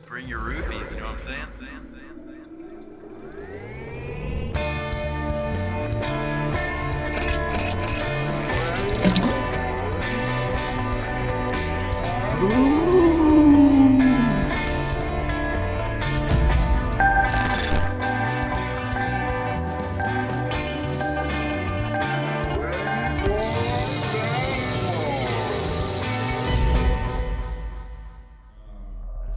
Bring your rupees, you know what I'm saying?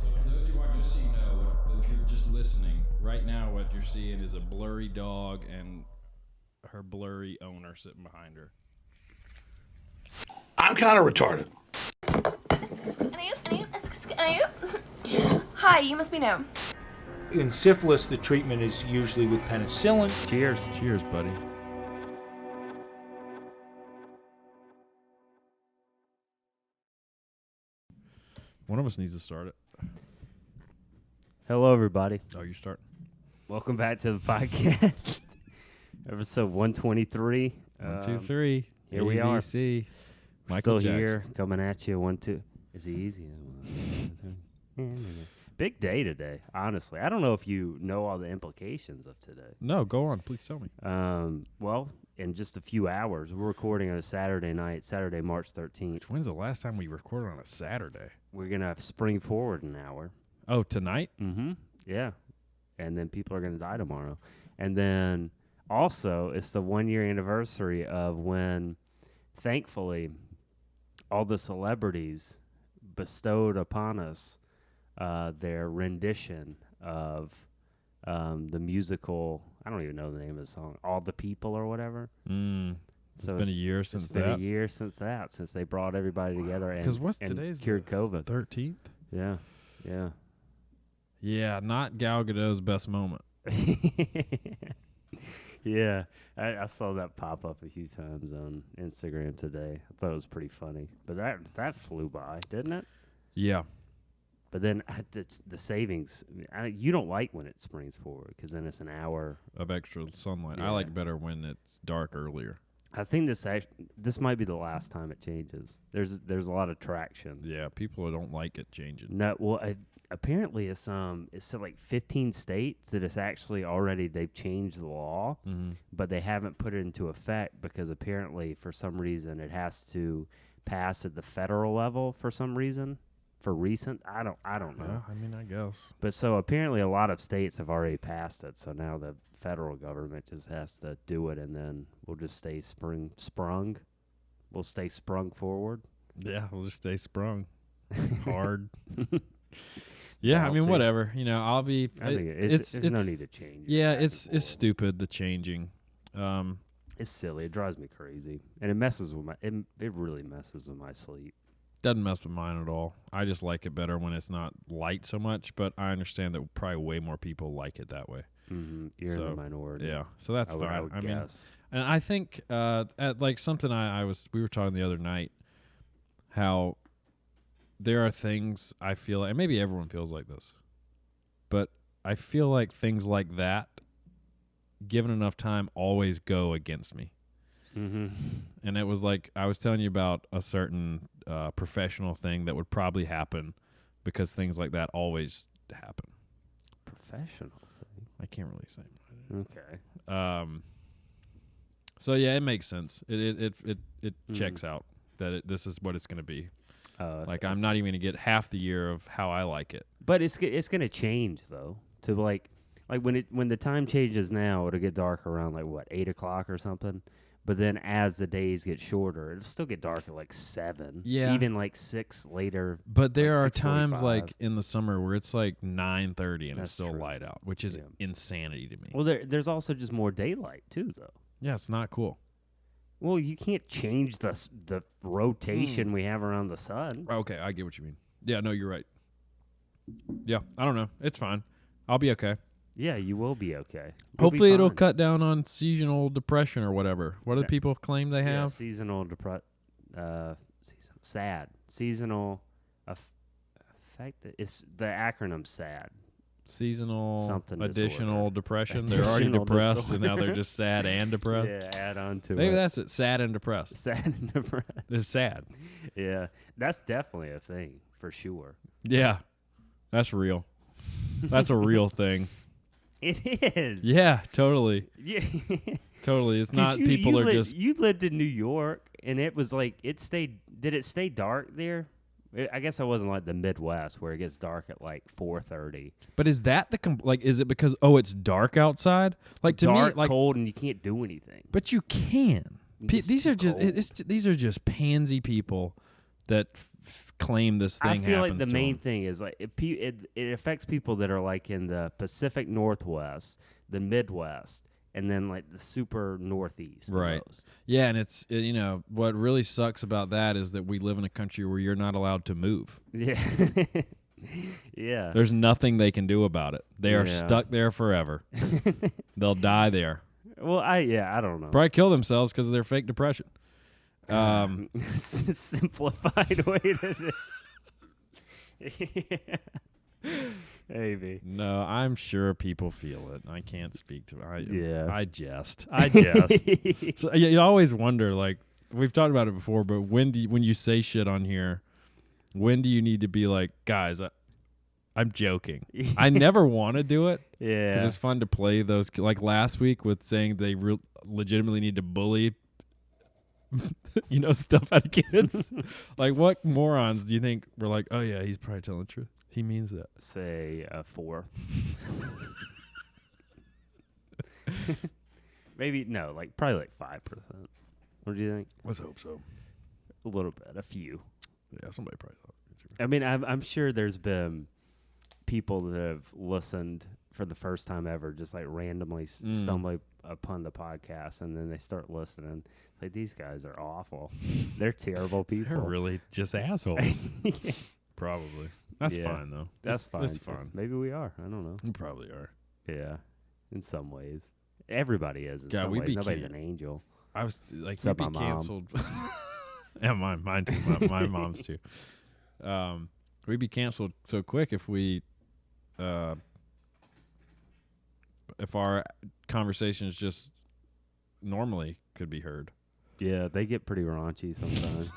So for those of you who aren't, just so you know, if you're just listening, right now what you're seeing is a blurry dog and her blurry owner sitting behind her. I'm kind of retarded. Hi, you must be No. In syphilis, the treatment is usually with penicillin. Cheers. Cheers, buddy. One of us needs to start it. Hello, everybody. Oh, you start. Welcome back to the podcast. Episode 123. 1, 2, 3. Here we are. ABC. Michael Still Jackson. here, coming at you. 1, 2. Is it easy? Big day today, honestly. I don't know if you know all the implications of today. No, go on. Please tell me. Well, in just a few hours, we're recording on a Saturday night, Saturday, March 13th. When's the last time we recorded on a Saturday? We're going to spring forward an hour. Oh, tonight? Mm-hmm. Yeah. And then people are going to die tomorrow. And then also, it's the 1-year anniversary of when, thankfully, all the celebrities bestowed upon us their rendition of the musical, I don't even know the name of the song, All the People or whatever. It's been a year since It's been a year since they brought everybody together and, what's and today's cured COVID. 13th? Yeah, yeah. Yeah, not Gal Gadot's best moment. Yeah, I saw that pop up a few times on Instagram today. I thought it was pretty funny. But that flew by, didn't it? Yeah. But then the savings, you don't like when it springs forward because then it's an hour Of extra sunlight. Yeah. I like better when it's dark earlier. I think this might be the last time it changes. There's a lot of traction. Yeah, people don't like it changing. No, well, apparently it's to like 15 states that it's actually already they've changed the law, but they haven't put it into effect because apparently for some reason it has to pass at the federal level for some reason. For recent, I don't know. Yeah, I mean, I guess. But so apparently a lot of states have already passed it. So now the federal government just has to do it, and then we'll just stay sprung. We'll stay sprung forward. Yeah, we'll just stay sprung hard. Yeah, I Bouncy. mean, whatever. You know, I'll be. I think there's no need to change it. Yeah, back it's and forth. stupid, the changing. It's silly. It drives me crazy, and it messes with it really messes with my sleep. Doesn't mess with mine at all. I just like it better when it's not light so much, but I understand that probably way more people like it that way. Mm-hmm. You're in the minority. Yeah, so that's fine. I would mean, guess. and I think at like something we were talking the other night, how there are things I feel like, and maybe everyone feels like this, but I feel like things like that, given enough time, always go against me. Mm-hmm. And it was like I was telling you about a certain professional thing that would probably happen because things like that always happen. Professional thing. I can't really say. Okay. So yeah, it makes sense. It checks out that this is what it's going to be. Like I'm not even going to get half the year of how I like it. But it's going to change though. To like when the time changes now, it'll get dark around like what 8 o'clock or something. But then as the days get shorter, it'll still get dark at like 7. Yeah. Even like 6 later. But there like are times 6:45. like in the summer where it's like 9:30 and That's it's still true. light out, which is insanity to me. Well, there's also just more daylight too, though. Yeah, it's not cool. Well, you can't change the rotation we have around the sun. Okay, I get what you mean. Yeah, no, you're right. Yeah, I don't know. It's fine. I'll be okay. Yeah, you will be okay. You'll Hopefully be it'll fine. cut down on seasonal depression or whatever. What do Yeah. people claim they Yeah, have? seasonal seasonal affect. It's the acronym SAD. seasonal Something additional disorder. depression. They're already Additional depressed, and now disorder. they're just sad and depressed. Yeah, add on to Maybe it. that's it. Sad and depressed. Sad and depressed. It's sad. Yeah, that's definitely a thing for sure. Yeah, that's real. That's a real thing. It is. Yeah, totally. Yeah. Totally. It's 'Cause not people are lived, just. You lived in New York, and it was like it stayed. Did it stay dark there? I guess it wasn't like the Midwest where it gets dark at like 4:30. But is that the like? Is it because it's dark outside? Like to Dark, me, like, cold, and you can't do anything. but you can. It's These are just cold. these are just pansy people that claim this thing. I feel like happens the to main 'em. thing is like it affects people that are like in the Pacific Northwest, the Midwest, and then like the super Northeast. the Right. most. Yeah, and you know what really sucks about that is that we live in a country where you're not allowed to move. Yeah. Yeah. There's nothing they can do about it. They are Yeah. stuck there forever. They'll die there. Well, I don't know. Probably kill themselves because of their fake depression. Simplified way to maybe. No, I'm sure people feel it. I can't speak to it. Yeah. I jest. I jest. So, you always wonder, like, we've talked about it before, but when you say shit on here, when do you need to be like, guys, I'm joking. I never want to do it because Yeah. it's fun to play those. Like last week with saying they legitimately need to bully, stuff out of kids. Like, what morons do you think were like, oh yeah, he's probably telling the truth. He means that. Say a fourth. Maybe no, like probably like 5%. What do you think? Let's hope so. A little bit, a few. Yeah, somebody probably thought. I mean, I'm sure there's been people that have listened for the first time ever, just like randomly stumbling upon the podcast, and then they start listening. Like, these guys are awful. They're terrible people. They're really just assholes. Yeah. Probably. That's Yeah. fine though. That's fine. It's fun. Maybe we are. I don't know. You probably are. Yeah, in some ways, everybody is. In God, some we ways, nobody's became- an angel. I was like, Except we'd be my mom. canceled. Yeah, mine too. My mom's too. We'd be canceled so quick if we, if our conversations just normally could be heard. Yeah, they get pretty raunchy sometimes.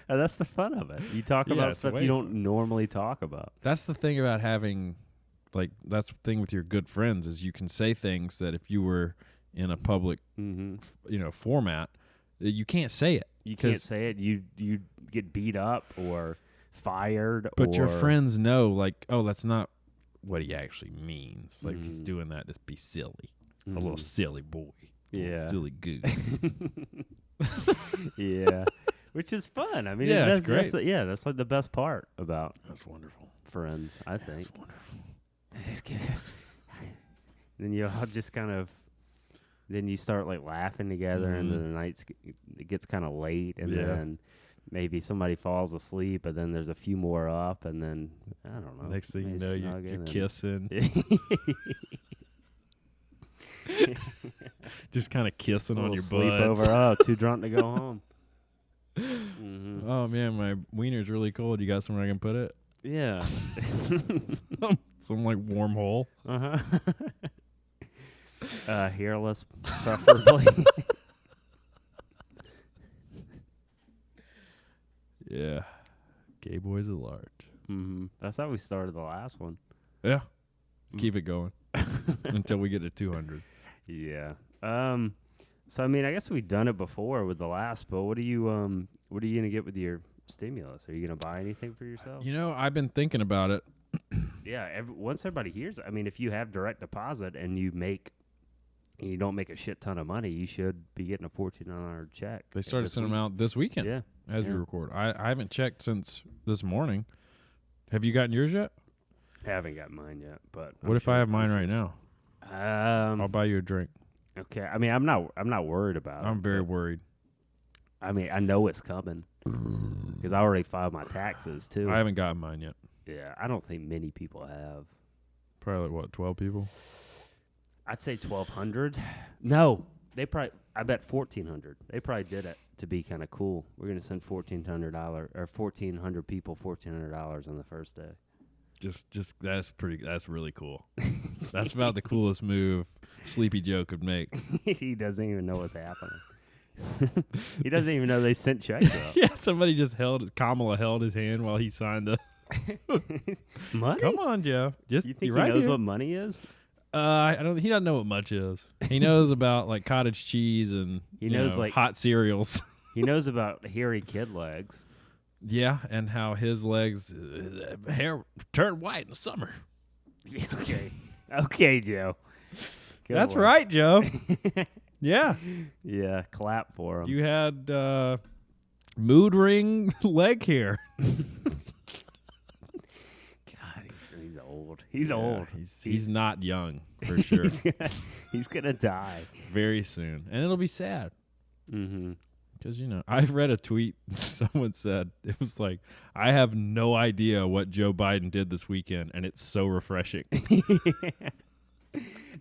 That's the fun of it. You talk Yeah, about it's stuff way you don't normally talk about. That's the thing about having, like, that's the thing with your good friends is you can say things that if you were in a public, Mm-hmm. format, you can't say it. You can't 'Cause- say it. You get beat up or fired. But or your friends know, like, oh, that's not what he actually means. Like, he's Mhm. doing that to be silly. A little Mhm. silly boy. A little Yeah. silly goose. Yeah, which is fun. I mean, Yeah, it's that's great. that's like the best part about That's wonderful. friends, I think. That's wonderful. Then you all just kind of, then you start like laughing together, and then the it gets kind of late, and Yeah. then maybe somebody falls asleep, but then there's a few more up, and then I don't know. Next thing you they know, snug you're in and- kissing. Just kind of kissing on your butts. sleepover. Oh, too drunk to go home. Mm-hmm. Oh, man, my wiener's really cold. You got somewhere I can put it? Yeah. Some like warm hole. Uh-huh. Hairless, preferably. Yeah. Gay boys at large. Mm-hmm. That's how we started the last one. Yeah. Keep it going until we get to 200. Yeah. So I mean, I guess we've done it before with the last, but what are you gonna get with your stimulus? Are you gonna buy anything for yourself? I've been thinking about it. Yeah. Once everybody hears, I mean, if you have direct deposit and you don't make a shit ton of money, you should be getting a $1,400 check. They started sending them out this weekend Yeah. as we yeah. record. I haven't checked since this morning. Have you gotten yours yet? I haven't got mine yet, but What if I have mine right now? I'll now? buy you a drink. Okay. I mean, I'm not worried about it. I'm very but, worried. I mean, I know it's coming because I already filed my taxes too. I haven't gotten mine yet. Yeah, I don't think many people have. Probably like, 12 people? I'd say 1,200. No, I bet 1,400. They probably did it to be kind of cool. We're gonna send $1,400 or 1,400 people $1,400 on the first day. Just that's really cool. That's about the coolest move Sleepy Joe could make. He doesn't even know what's happening. He doesn't even know they sent checks out. Yeah, somebody just Kamala held his hand while he signed the. Money? Come on, Joe. Just You think you're he right knows here. what money is? I don't. He doesn't know what much is. He knows about like cottage cheese and He knows, you know, like- hot cereals. He knows about hairy kid legs. Yeah, and how his legs hair turn white in the summer. Yeah, okay, Joe. Good That's one. right, Joe. Yeah, Yeah, clap for him. you had mood ring leg hair. God, he's old. He's old. He's not young for sure. He's gonna die. Very soon, and it'll be sad. Mm-hmm. Because, you know, I've read a tweet someone said, it was like, I have no idea what Joe Biden did this weekend, and it's so refreshing.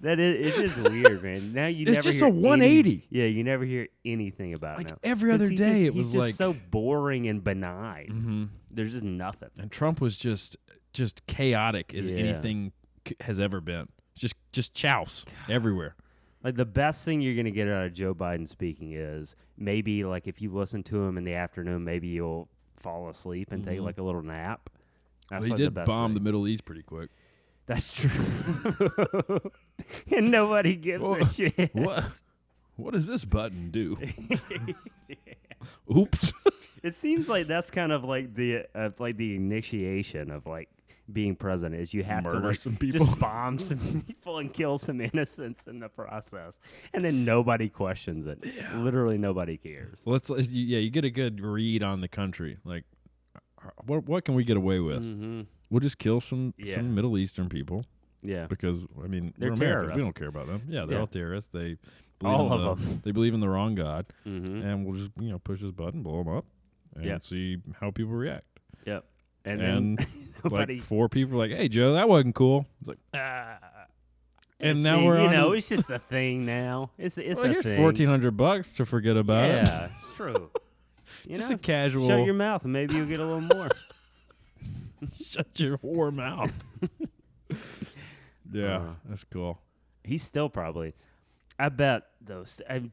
That is, it is weird, man. Now you It's never just hear a 180. Yeah, you never hear anything about it Like now. every 'Cause other he's day, just, it he's was just like, so boring and benign. hmm There's just nothing. and Trump was just chaotic as Yeah. anything has ever been. Just chouse everywhere. Like the best thing you're gonna get out of Joe Biden speaking is maybe like if you listen to him in the afternoon, maybe you'll fall asleep and take like a little nap. Well, That's he like did the best bomb thing. the Middle East pretty quick. That's true. And nobody gives Well, a shit. What does this button do? Oops. It seems like that's kind of like the initiation of like being president is you have to Murder like some people. just bomb some people and kill some innocents in the process, and then nobody questions it. Literally nobody cares. You get a good read on the country. Like, what can we get away with? Mm-hmm. We'll just kill some Yeah. Middle Eastern people Yeah, because I mean They're we're Americans. terrorists. We don't care about them. Yeah, they're Yeah. all terrorists. They believe All in of the, them. They believe in the wrong God, mm-hmm. and we'll just push this button, blow them up, and Yeah. see how people react. Yep. And And then nobody. like 4 people are like, "Hey Joe, that wasn't cool." It's like, and now we're you on. know to- it's just a thing now. It's well, a here's thing. $1,400 to forget about. Yeah, it's true. You Just know, a casual. shut your mouth and maybe you'll get a little more. Shut your whore mouth. Yeah, Uh, that's cool. He's still probably. I bet though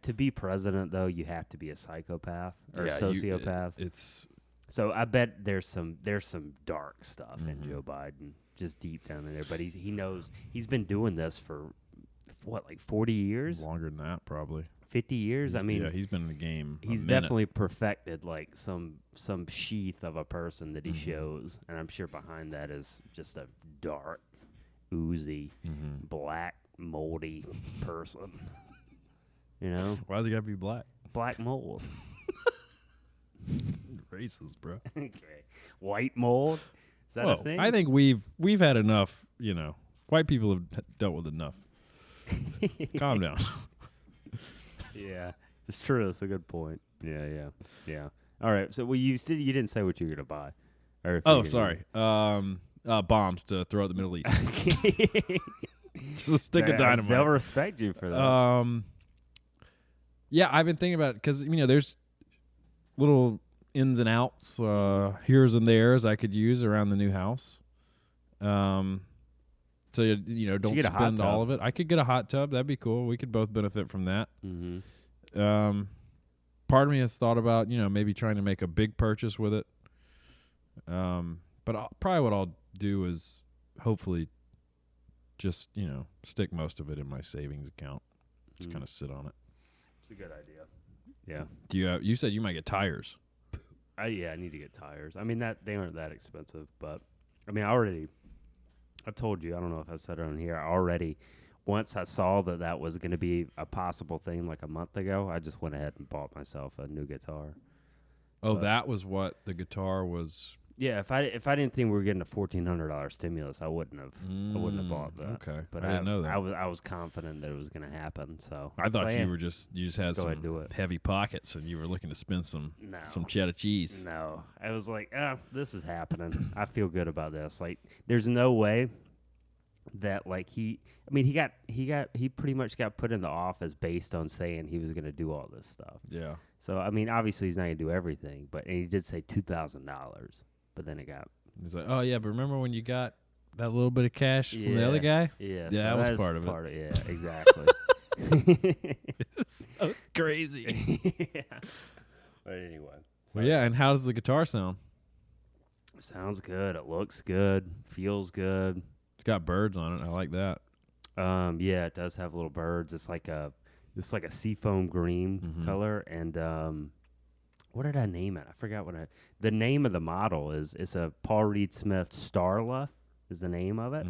to be president though you have to be a psychopath or a sociopath. It's So I bet there's some dark stuff in Mhm. Joe Biden just deep down in there. But he knows he's been doing this for what, like 40 years, longer than that, probably. 50 years. I mean, yeah, he's been in the game. a he's minute. definitely perfected like some sheath of a person that he Mhm. shows, and I'm sure behind that is just a dark, oozy, Mhm. black, moldy person. You know, Why's he gotta be black? black mold. Racist, bro. Okay, white mold. Is that a thing? I think we've had enough. White people have dealt with enough. Calm down. Yeah, it's true. That's a good point. Yeah. All right. So, you said you didn't say what you were gonna buy. Or if Oh, you're sorry. Bombs to throw at the Middle East. gonna- Just a stick of They'll dynamite. respect you for that. Yeah, I've been thinking about it because there's little ins and outs, here's and there's I could use around the new house. So don't get a hot spend all tub. of it. I could get a hot tub. That'd be cool. We could both benefit from that. Mm-hmm. Part of me has thought about maybe trying to make a big purchase with it. But probably what I'll do is hopefully just stick most of it in my savings account. Just kind of sit on it. It's a good idea. Yeah. Do you said you might get tires? I need to get tires. I mean they aren't that expensive, but I mean I told you, I don't know if I said it on here. Once I saw that was going to be a possible thing like a month ago, I just went ahead and bought myself a new guitar. Oh, So- that was what the guitar was. Yeah, if I didn't think we were getting a $1,400 stimulus, I wouldn't have bought that. Okay, But I didn't know that. I was confident that it was going to happen. So I thought so, you yeah. were you just had go ahead and do some it. heavy pockets and you were looking to spend some No. cheddar cheese. No, I was like, this is happening. I feel good about this. Like, there's no way that like he pretty much got put in the office based on saying he was going to do all this stuff. Yeah. So I mean, obviously he's not going to do everything, and he did say $2,000, but then it got He's like, oh yeah, but remember when you got that little bit of cash from the other guy. Yeah, Yeah, so that was that's part of it. Yeah, exactly. It's so crazy. Yeah. But anyway. Well, yeah, and how does the guitar sound? Sounds good. It looks good. Feels good. It's got birds on it. I like that. Yeah, it does have little birds. It's like a seafoam green color. And what did I name it? I forgot the name of the model is. It's a Paul Reed Smith Starla is the name of it,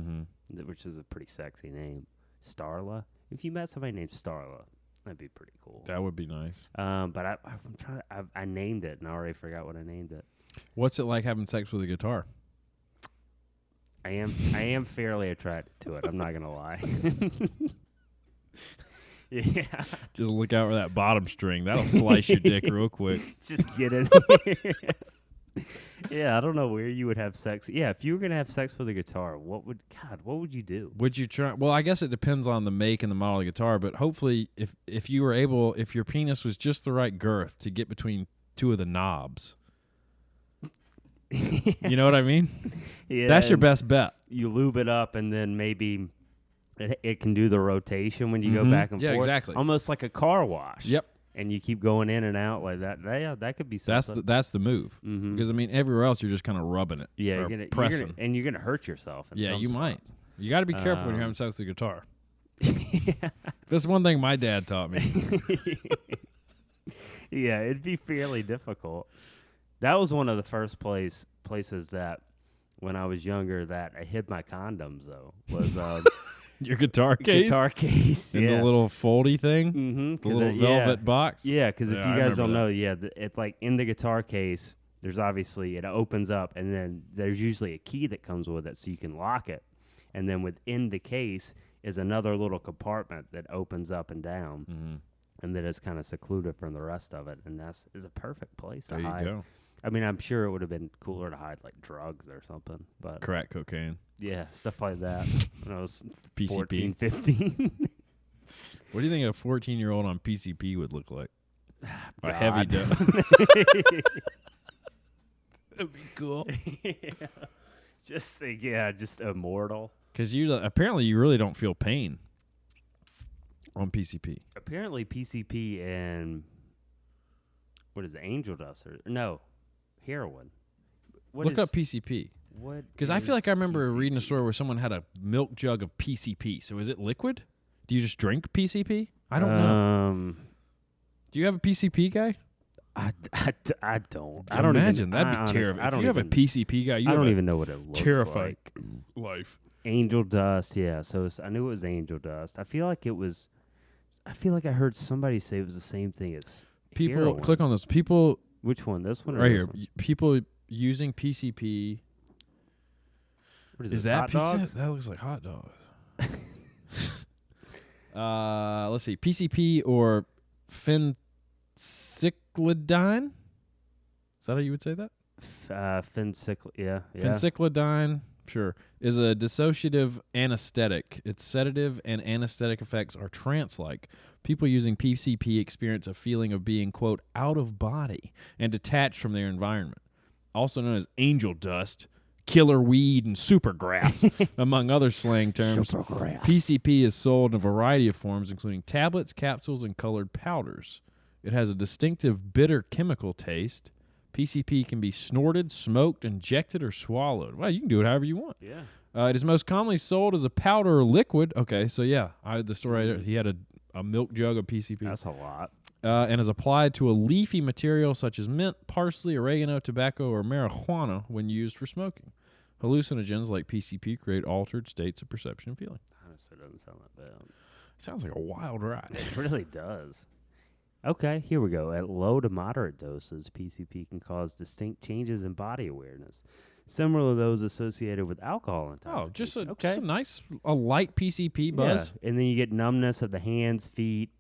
which is a pretty sexy name. Starla. If you met somebody named Starla, that'd be pretty cool. That would be nice. But I'm trying. I named it and I already forgot what I named it. What's it like having sex with a guitar? I am fairly attracted to it. I'm not gonna lie. Yeah. Just look out for that bottom string. That'll slice your dick real quick. Just get in. Yeah, I don't know where you would have sex. Yeah, if you were gonna have sex with a guitar, what would you do? Would you try? Well, I guess it depends on the make and the model of the guitar. But hopefully, if you were able, if your penis was just the right girth to get between two of the knobs. You know what I mean? Yeah, that's your best bet. You lube it up, and then maybe it can do the rotation when you go back and forth. Yeah, exactly. Almost like a car wash. Yep. And you keep going in and out like that. Yeah, that could be something. That's the move. Because I mean, everywhere else you're just kind of rubbing it. Yeah, or pressing. You're gonna hurt yourself. Yeah, you might. You got to be careful when you're having sex with the guitar. Yeah. That's one thing my dad taught me. Yeah, it'd be fairly difficult. That was one of the first places that when I was younger that I hid my condoms though was your guitar case. Guitar case. In the little foldy thing. Mm-hmm. The little velvet box. Yeah, because if you I guys don't remember know, it's like in the guitar case. There's obviously it opens up, and then there's usually a key that comes with it, so you can lock it. And then within the case is another little compartment that opens up and down, and then it's kind of secluded from the rest of it. And is a perfect place to hide. There you go. I mean, I'm sure it would have been cooler to hide like drugs or something, but crack cocaine. Yeah, stuff like that. When I was PCP. 14, 15. What do you think a 14-year-old on PCP would look like? A God. heavy dose. That'd be cool. Yeah. Just immortal. Because apparently you really don't feel pain on PCP. Apparently PCP and what is it, angel dust no, heroin. Look up PCP. What? Because I feel like I remember PCP? reading a story where someone had a milk jug of PCP. So is it liquid? Do you just drink PCP? I don't know. Do you have a PCP guy? I don't. I don't don't imagine. Even, That'd be terrible. I don't if you have a PCP guy, you I have don't a even know what it looks terrifying like. life. Angel dust, yeah. So I knew it was angel dust. I feel like I heard somebody say it was the same thing as People heroin. click on this. People Which one? This one? Or right this here. one? People using PCP. What Is this, that hot pizza? dogs? That looks like hot dogs. Let's see. PCP or phencyclidine? Is that how you would say that? Phencyclidine, sure, is a dissociative anesthetic. Its sedative and anesthetic effects are trance-like. People using PCP experience a feeling of being, quote, out of body and detached from their environment. Also known as angel dust, killer weed, and supergrass, among other slang terms. Supergrass. PCP is sold in a variety of forms, including tablets, capsules, and colored powders. It has a distinctive bitter chemical taste. PCP can be snorted, smoked, injected, or swallowed. Well, you can do it however you want. Yeah. It is most commonly sold as a powder or liquid. Okay, so yeah, I had the story. He had a milk jug of PCP. That's a lot. And is applied to a leafy material such as mint, parsley, oregano, tobacco, or marijuana when used for smoking. Hallucinogens like PCP create altered states of perception and feeling. Honestly, it doesn't sound that bad. Sounds like a wild ride. It really does. Okay, here we go. At low to moderate doses, PCP can cause distinct changes in body awareness, similar to those associated with alcohol intoxication. Oh, just a nice, light PCP buzz. Yeah. And then you get numbness of the hands, feet,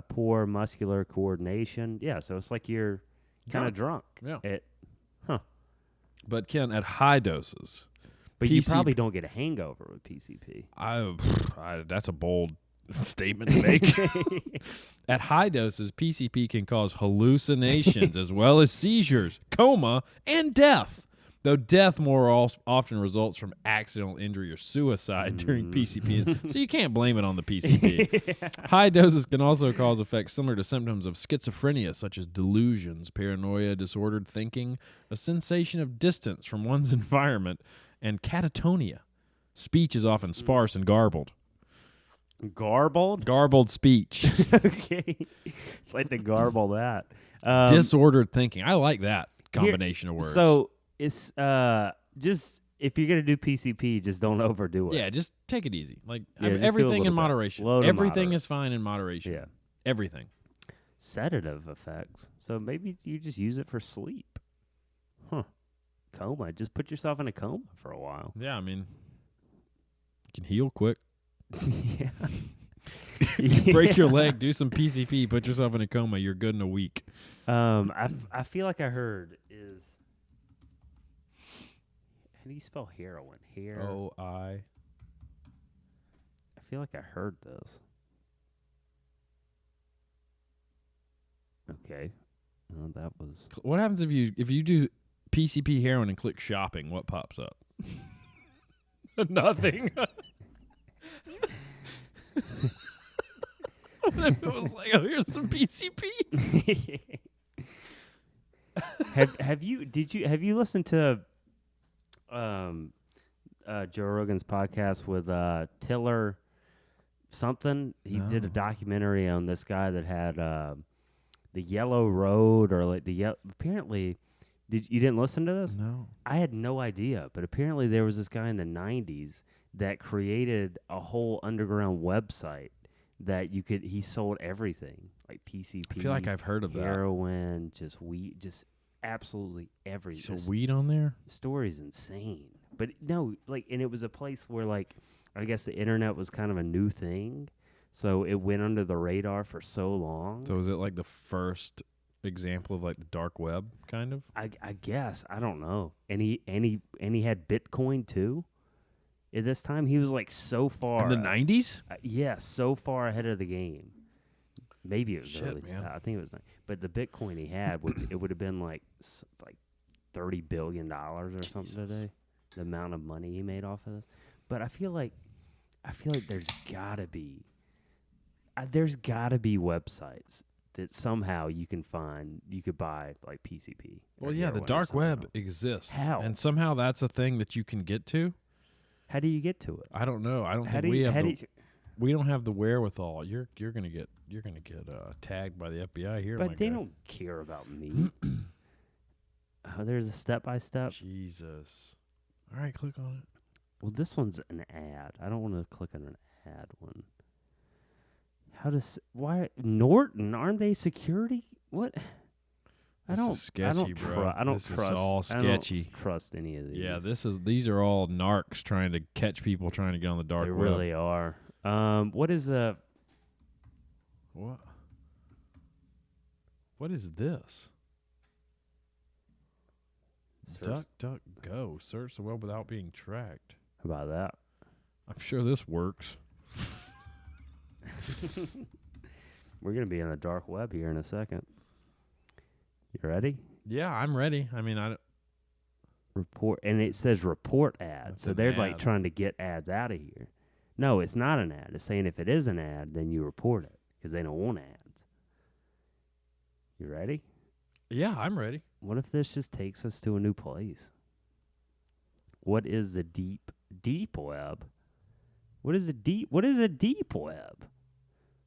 poor muscular coordination. Yeah, so it's like you're kind of drunk. Yeah. But But Ken, at high doses, you probably don't get a hangover with PCP. That's a bold statement to make. At high doses, PCP can cause hallucinations as well as seizures, coma, and death. Though death often results from accidental injury or suicide during PCP, so you can't blame it on the PCP. High doses can also cause effects similar to symptoms of schizophrenia, such as delusions, paranoia, disordered thinking, a sensation of distance from one's environment, and catatonia. Speech is often sparse and garbled. Garbled? Garbled speech. Okay. It's like to garble that. Disordered thinking. I like that combination of words. So it's just if you're gonna do PCP, just don't overdo it. Yeah, just take it easy. Like Yeah, just do a everything little in bit. moderation. Low to Everything moderate. is fine in moderation. Yeah. Everything. Sedative effects. So maybe you just use it for sleep. Huh. Coma. Just put yourself in a coma for a while. Yeah, I mean, you can heal quick. Yeah. Break your leg, do some PCP, put yourself in a coma. You're good in a week. I feel like I heard is. How do you spell heroin? I feel like I heard this. Okay. Well, that was. What happens if you do PCP heroin and click shopping? What pops up? Nothing. What if it was like, oh, here's some PCP? have you listened to Joe Rogan's podcast with Tiller something? He did a No. documentary on this guy that had the Yellow Road or like apparently you didn't listen to this? No. I had no idea, but apparently there was this guy in the 90s that created a whole underground website that he sold everything like PCP. I feel like I've heard of that. heroin, just weed, just absolutely everything. So weed on there? The story's insane. But no, like, and it was a place where, like, I guess the internet was kind of a new thing, so it went under the radar for so long. So is it like the first example of like the dark web, kind of? I guess, I don't know. And he had Bitcoin too. At this time, he was like so far In the 90s? Yeah, so far ahead of the game. Maybe it was Shit, early. man. I think it was, but the Bitcoin he had it would have been like $30 billion or something today. The amount of money he made off of this. But I feel like there's gotta be websites that somehow you could buy like PCP. Well, yeah, the dark web exists. How? And somehow that's a thing that you can get to. How do you get to it? I don't know. I don't How think do we you, have how the, do you, we don't have the wherewithal. You're gonna get tagged by the FBI here. But my they guy. don't care about me. There's a step-by-step. Jesus. All right, click on it. Well, this one's an ad. I don't want to click on an ad one. Why Norton? Aren't they security? What? I This don't. is sketchy, bro. I don't This is trust. all I don't sketchy. trust any of these. Yeah, these are all narcs trying to catch people trying to get on the dark they web. really are. What is the? What? What is this? Search- Duck, go. Search the web without being tracked. How about that? I'm sure this works. We're gonna be on the dark web here in a second. You ready? Yeah, I'm ready. I mean, Report, and it says report ads. That's So an they're like ad. trying to get ads out of here. No, it's not an ad. It's saying if it is an ad, then you report it because they don't want ads. You ready? yeah, I'm ready. What if this just takes us to a new place? What is the deep web? What is a deep web?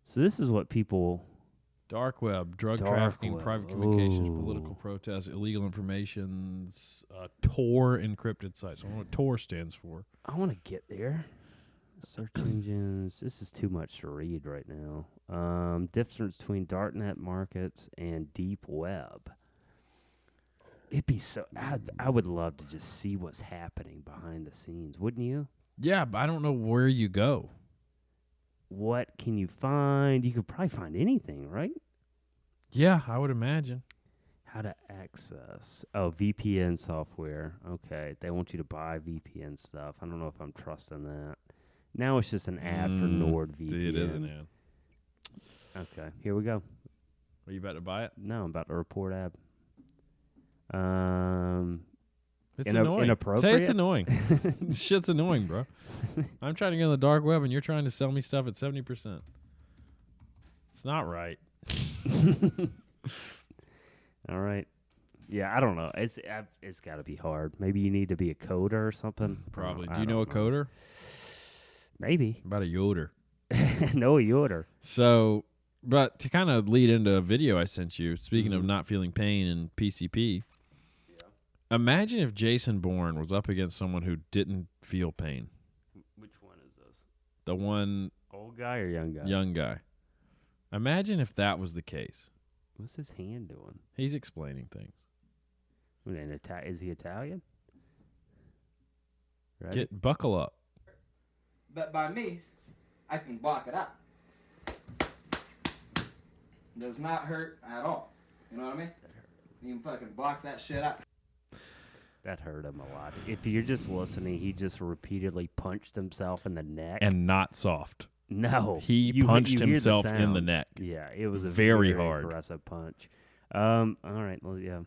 So this is what people. Dark web, drug Dark trafficking, web. private communications, Ooh. political protests, illegal informations, Tor encrypted sites. I don't know what Tor stands for. I want to get there. Search engines. This is too much to read right now. Difference between darknet markets and deep web. It'd be so. I would love to just see what's happening behind the scenes, wouldn't you? Yeah, but I don't know where you go. What can you find? You could probably find anything, right? Yeah, I would imagine. How to access? Oh, VPN software. Okay, they want you to buy VPN stuff. I don't know if I'm trusting that. Now it's just an ad for NordVPN. It is an ad. Okay, here we go. Are you about to buy it? No, I'm about to report ad. It's annoying. inappropriate. Say it's annoying. Shit's annoying, bro. I'm trying to get on the dark web, and you're trying to sell me stuff at 70%. It's not right. All right. Yeah, I don't know. It's got to be hard. Maybe you need to be a coder or something. Probably. I Do you know a don't coder? Maybe. About a yoder. No, a yoder. So, but to kind of lead into a video I sent you, speaking of Mhm. not feeling pain and PCP, imagine if Jason Bourne was up against someone who didn't feel pain. Which one is this? The one Old guy or young guy? young guy. Imagine if that was the case. What's his hand doing? He's explaining things. Is he Italian? Right. Buckle up. But by me, I can block it out. Does not hurt at all. You know what I mean? You can fucking block that shit out. That hurt him a lot. If you're just listening, he just repeatedly punched himself in the neck. And not soft. No, He punched you hear the himself in the sound. neck. Yeah, it was a Very very hard. aggressive punch. All right, well, yeah.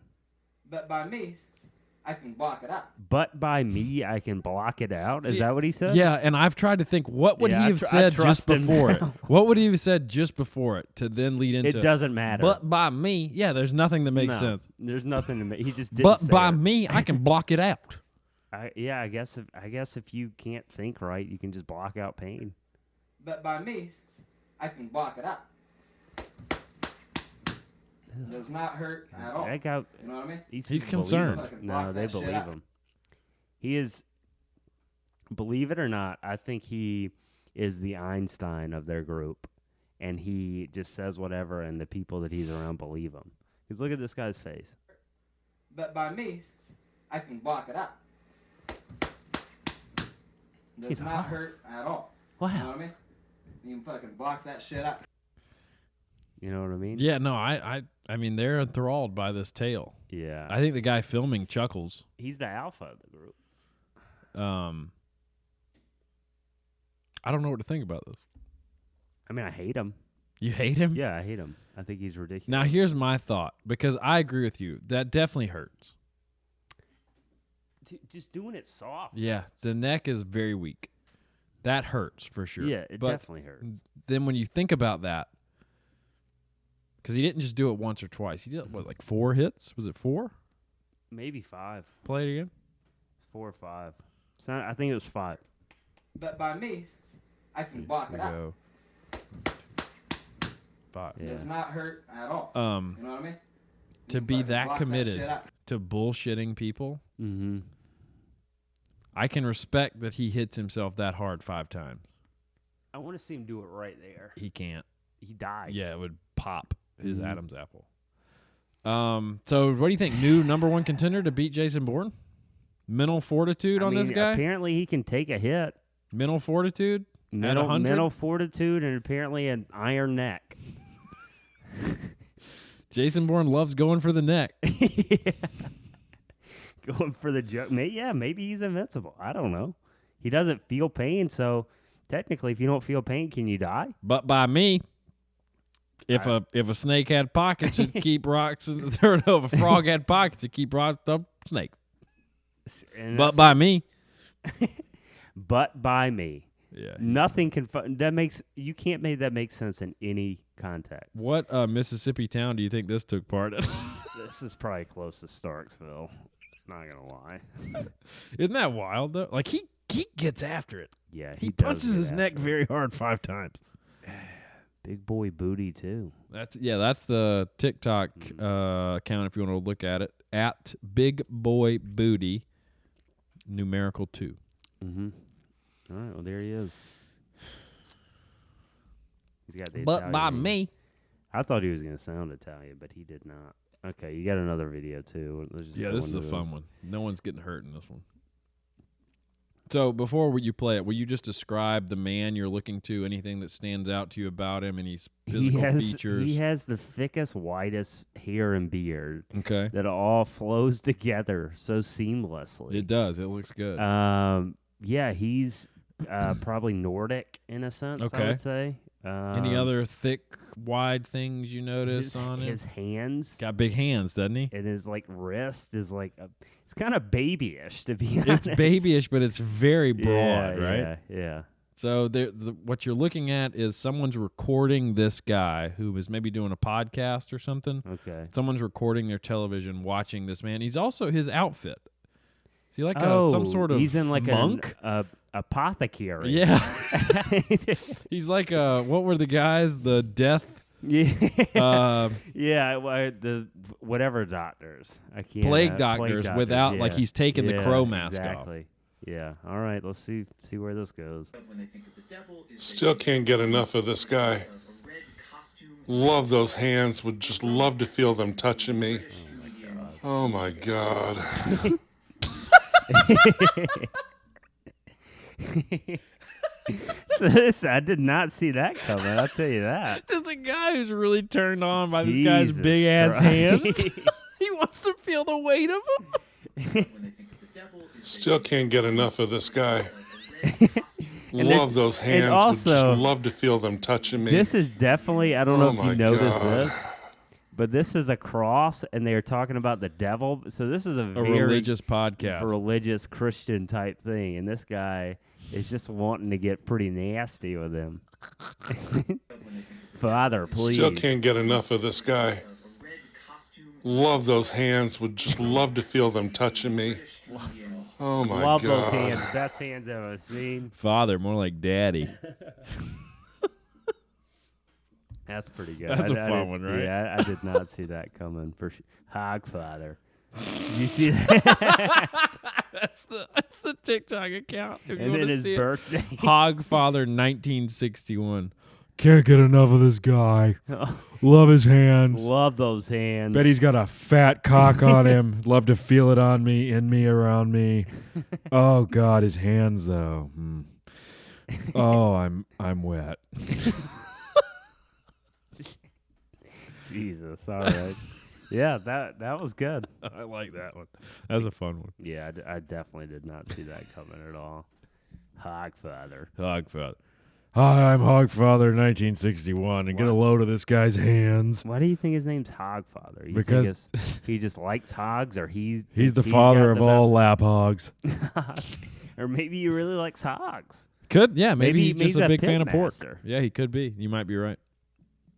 But by me, I can block it out. But by me, I can block it out. Is See, that what he said? Yeah, and I've tried to think, what would Yeah, he I have tr- I said just trust him before it? now. What would he have said just before it to then lead into It doesn't matter. But by me, yeah, there's nothing that makes No, sense. There's nothing to make. He just didn't But say by it. me, I can block it out. I guess if you can't think right, you can just block out pain. But by me, I can block it out. Does not hurt at all. That guy, You know what I mean? these He's people concerned. believe him. Fucking No, block they that shit believe out. him. He is. Believe it or not, I think he is the Einstein of their group, and he just says whatever, and the people that he's around believe him. Because look at this guy's face. But by me, I can block it out. Does He's not hot. hurt at all. Wow. You know what I mean? You can fucking block that shit out. You know what I mean? Yeah, no, I mean, they're enthralled by this tale. Yeah. I think the guy filming chuckles. He's the alpha of the group. I don't know what to think about this. I mean, I hate him. You hate him? Yeah, I hate him. I think he's ridiculous. Now, here's my thought, because I agree with you. That definitely hurts. Just doing it soft. Yeah, the neck is very weak. That hurts for sure. Yeah, it But definitely hurts. then when you think about that, because he didn't just do it once or twice. He did, what, like 4 hits? Was it 4? Maybe 5. Play it again. It's 4 or 5. I think it was 5. But by me, I can block Here it we out. go. 5. Yeah. Does not hurt at all. You know what I mean? You To can be fucking that block committed shit out. to bullshitting people, Mm-hmm. I can respect that he hits himself that hard 5 times. I want to see him do it right there. He can't. He died. Yeah, it would pop his Mhm. Adam's apple. So what do you think? New number 1 contender to beat Jason Bourne? Mental fortitude I on this mean, guy? Apparently, he can take a hit. Mental fortitude? At 100? Mental fortitude and apparently an iron neck. Jason Bourne loves going for the neck. Yeah. Going for the joke. Maybe he's invincible. I don't know. He doesn't feel pain, so technically, if you don't feel pain, can you die? But by me, if a snake had pockets, it'd keep rocks. Or no, if a frog had pockets, it'd keep rocks up snake. And But by me, but by me, yeah. nothing can. You can't make that make sense in any context. What Mississippi town do you think this took part in? This is probably close to Starksville. Not gonna lie. Isn't that wild though? Like he gets after it. Yeah, He does punches get his neck after it. very hard 5 times. Big boy booty too. That's the TikTok account if you want to look at it at Big Boy Booty numerical 2. Mm-hmm. All right, well there he is. He's got the But Italian by name. me, I thought he was gonna sound Italian, but he did not. Okay, you got another video too. Let's just yeah, go this is a into fun one. No one's getting hurt in this one. So before you play it, will you just describe the man you're looking to? Anything that stands out to you about him? Any physical features? He has the thickest, whitest hair and beard Okay, that all flows together so seamlessly. it does. It looks good. Yeah, he's probably Nordic in a sense. I Okay. would say. Any other thick, wide things you notice on him? His hands. Got big hands, doesn't he? And his wrist is it's kind of babyish, to be honest. It's babyish, but it's very broad, right? Yeah. So what you're looking at is someone's recording this guy who is maybe doing a podcast or something. Okay. Someone's recording their television, watching this man. He's also his outfit. Is he like some sort of he's in like monk? an apothecary. Yeah. He's like what were the guys? The death. Yeah. The whatever doctors. I can't. Plague doctors without like he's taking the crow mask exactly. off. Yeah. All right. Let's see where this goes. Still can't get enough of this guy. Love those hands. Would just love to feel them touching me. Oh my God. I did not see that coming. I'll tell you that. There's a guy who's really turned on by this Jesus guy's big ass Christ. hands. He wants to feel the weight of them. Still can't get enough of this guy. Love those hands. also- Would just love to feel them touching me. This is definitely, I don't know Oh if you my noticed God. this, but this is a cross, and they are talking about the devil. So this is a very religious podcast. religious Christian type thing, and this guy is just wanting to get pretty nasty with him. Father, please. Still can't get enough of this guy. Love those hands. Would just love to feel them touching me. Oh my Love God. those hands. Best hands I've ever seen. Father, more like daddy. That's pretty good. That's a I fun did- one, right? Yeah, I did not see that coming. Hogfather. You see that? That's the TikTok account. If you And want then to his see it. birthday. Hogfather 1961. Can't get enough of this guy. Love his hands. Love those hands. Bet he's got a fat cock on him. Love to feel it on me, in me, around me. Oh God, his hands though. Oh, I'm wet. Jesus. All right. Yeah, that was good. I like that one. That's a fun one. Yeah, I definitely did not see that coming at all. Hogfather. Hogfather. Hi, I'm Hogfather 1961, and get a load of this guy's hands. Why do you think his name's Hogfather? You Because think he just likes hogs, or he's the father of all lap hogs. Or maybe he really likes hogs. Could, yeah, maybe he's maybe just he's a a big pit fan of pork. master. Yeah, he could be. You might be right.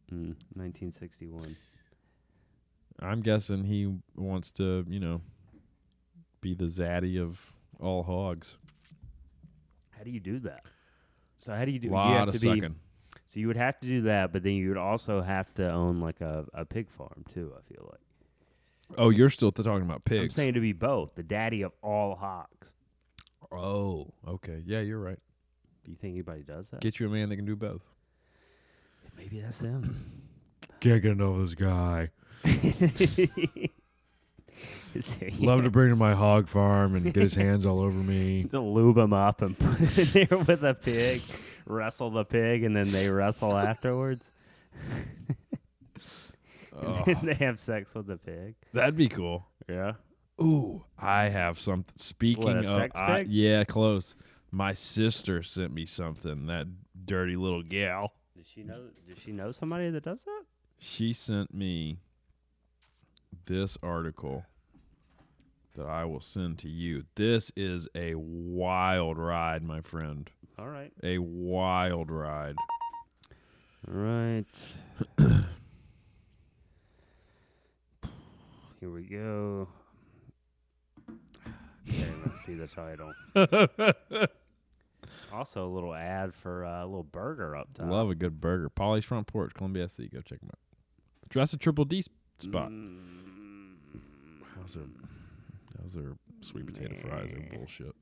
1961. I'm guessing he wants to, be the zaddy of all hogs. How do you do that? So how do you do? Lot you have of to sucking. So you would have to do that, but then you would also have to own like a pig farm too. I feel like. Oh, you're still talking about I'm pigs. saying to be both, the daddy of all hogs. Oh, okay. Yeah, you're right. Do you think anybody does that? Get you a man that can do both. Maybe that's him. Can't get enough of this guy. Love to bring to my hog farm and get his hands all over me. To lube him up and put him in there with a pig, wrestle the pig, and then they wrestle afterwards. Oh, And they have sex with the pig. that'd be cool. Yeah. Ooh, I have something. Speaking What, a of, sex pig? yeah, close. My sister sent me something. That dirty little gal. Does she know somebody that does that? She sent me this article that I will send to you. This is a wild ride, my friend. All right. A wild ride. All right. Here we go. Okay, let's see the title. Also, a little ad for a little burger up top. Love a good burger. Polly's Front Porch, Columbia SC. Go check them out. That's a Triple D spot. Those are sweet potato fries. They're bullshit.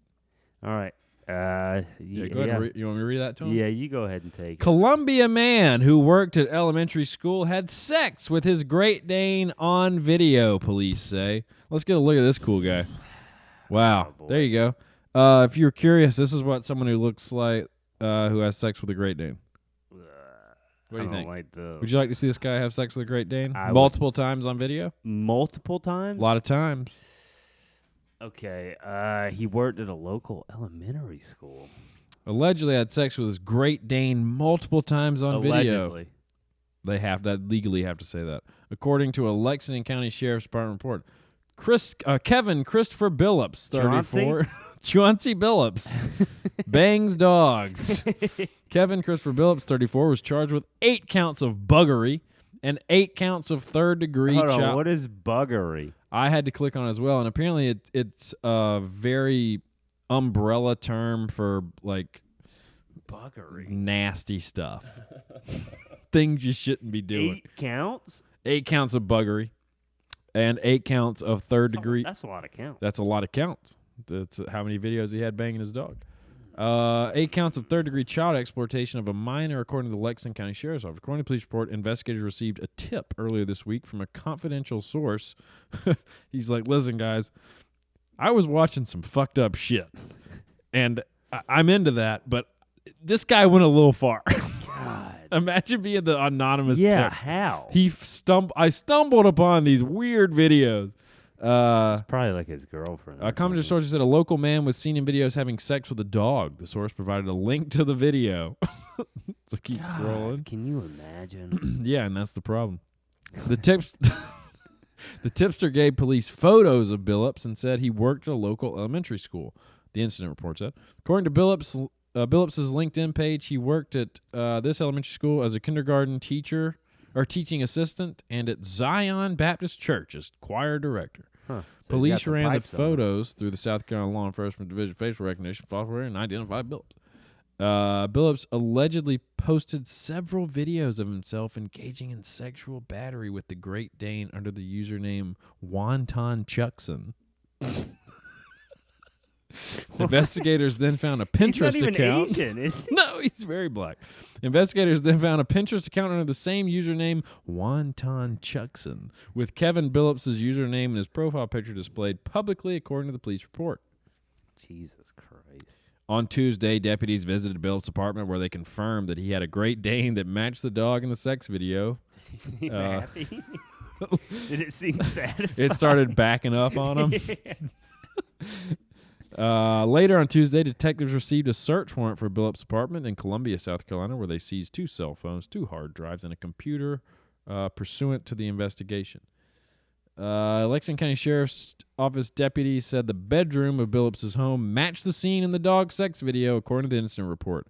All right. Yeah, go ahead. And you want me to read that to him? Yeah, you go ahead and take it. Columbia man who worked at elementary school had sex with his Great Dane on video, police say. Let's get a look at this cool guy. Wow. Oh, boy. There you go. If you're curious, this is what someone who looks like who has sex with a Great Dane. What do you think? Like this. Would you like to see this guy have sex with a Great Dane? I would. Multiple times on video? Multiple times? A lot of times. Okay. He worked at a local elementary school. allegedly had sex with his Great Dane multiple times on video. Allegedly. They legally have to say that. According to a Lexington County Sheriff's Department report, Kevin Christopher Billups, 34. Chauncey Billups bangs dogs. Kevin Christopher Billups, 34, was charged with 8 counts of buggery and 8 counts of third-degree Hold on, child. what is buggery? I had to click on it as well, and apparently it's a very umbrella term for like Buggery. nasty stuff. Things you shouldn't be doing. 8 counts? 8 counts of buggery and 8 counts of third degree. That's a lot of counts. That's a lot of counts. That's how many videos he had banging his dog. 8 counts of third-degree child exploitation of a minor, according to the Lexington County Sheriff's Office. According to the police report, investigators received a tip earlier this week from a confidential source. He's like, listen, guys, I was watching some fucked up shit, and I'm into that, but this guy went a little far. God. Imagine being the anonymous Yeah, tip. how? I stumbled upon these weird videos. It's probably like his girlfriend. A commenter source said a local man was seen in videos having sex with a dog. The source provided a link to the video. So keep scrolling. Can you imagine? Yeah, and that's the problem. The tipster gave police photos of Billups and said he worked at a local elementary school. The incident report said. According to Billups' LinkedIn page, he worked at this elementary school as a kindergarten teacher or teaching assistant and at Zion Baptist Church as choir director. Huh. So Police ran the photos through the South Carolina Law Enforcement Division facial recognition software and identified Billups. Billups allegedly posted several videos of himself engaging in sexual battery with the Great Dane under the username Wonton Chuckson. Investigators then found a Pinterest He's not even account. Asian, is he? No, he's very black. Investigators then found a Pinterest account under the same username, Wonton Chuckson, with Kevin Billups' username and his profile picture displayed publicly, according to the police report. Jesus Christ. On Tuesday, deputies visited Billups' apartment where they confirmed that he had a Great Dane that matched the dog in the sex video. Did he seem happy? Did it seem satisfying? It started backing up on him. Later on Tuesday, detectives received a search warrant for Billups' apartment in Columbia, South Carolina, where they seized 2 cell phones, 2 hard drives, and a computer pursuant to the investigation. Lexington County Sheriff's Office deputies said the bedroom of Billups' home matched the scene in the dog sex video, according to the incident report.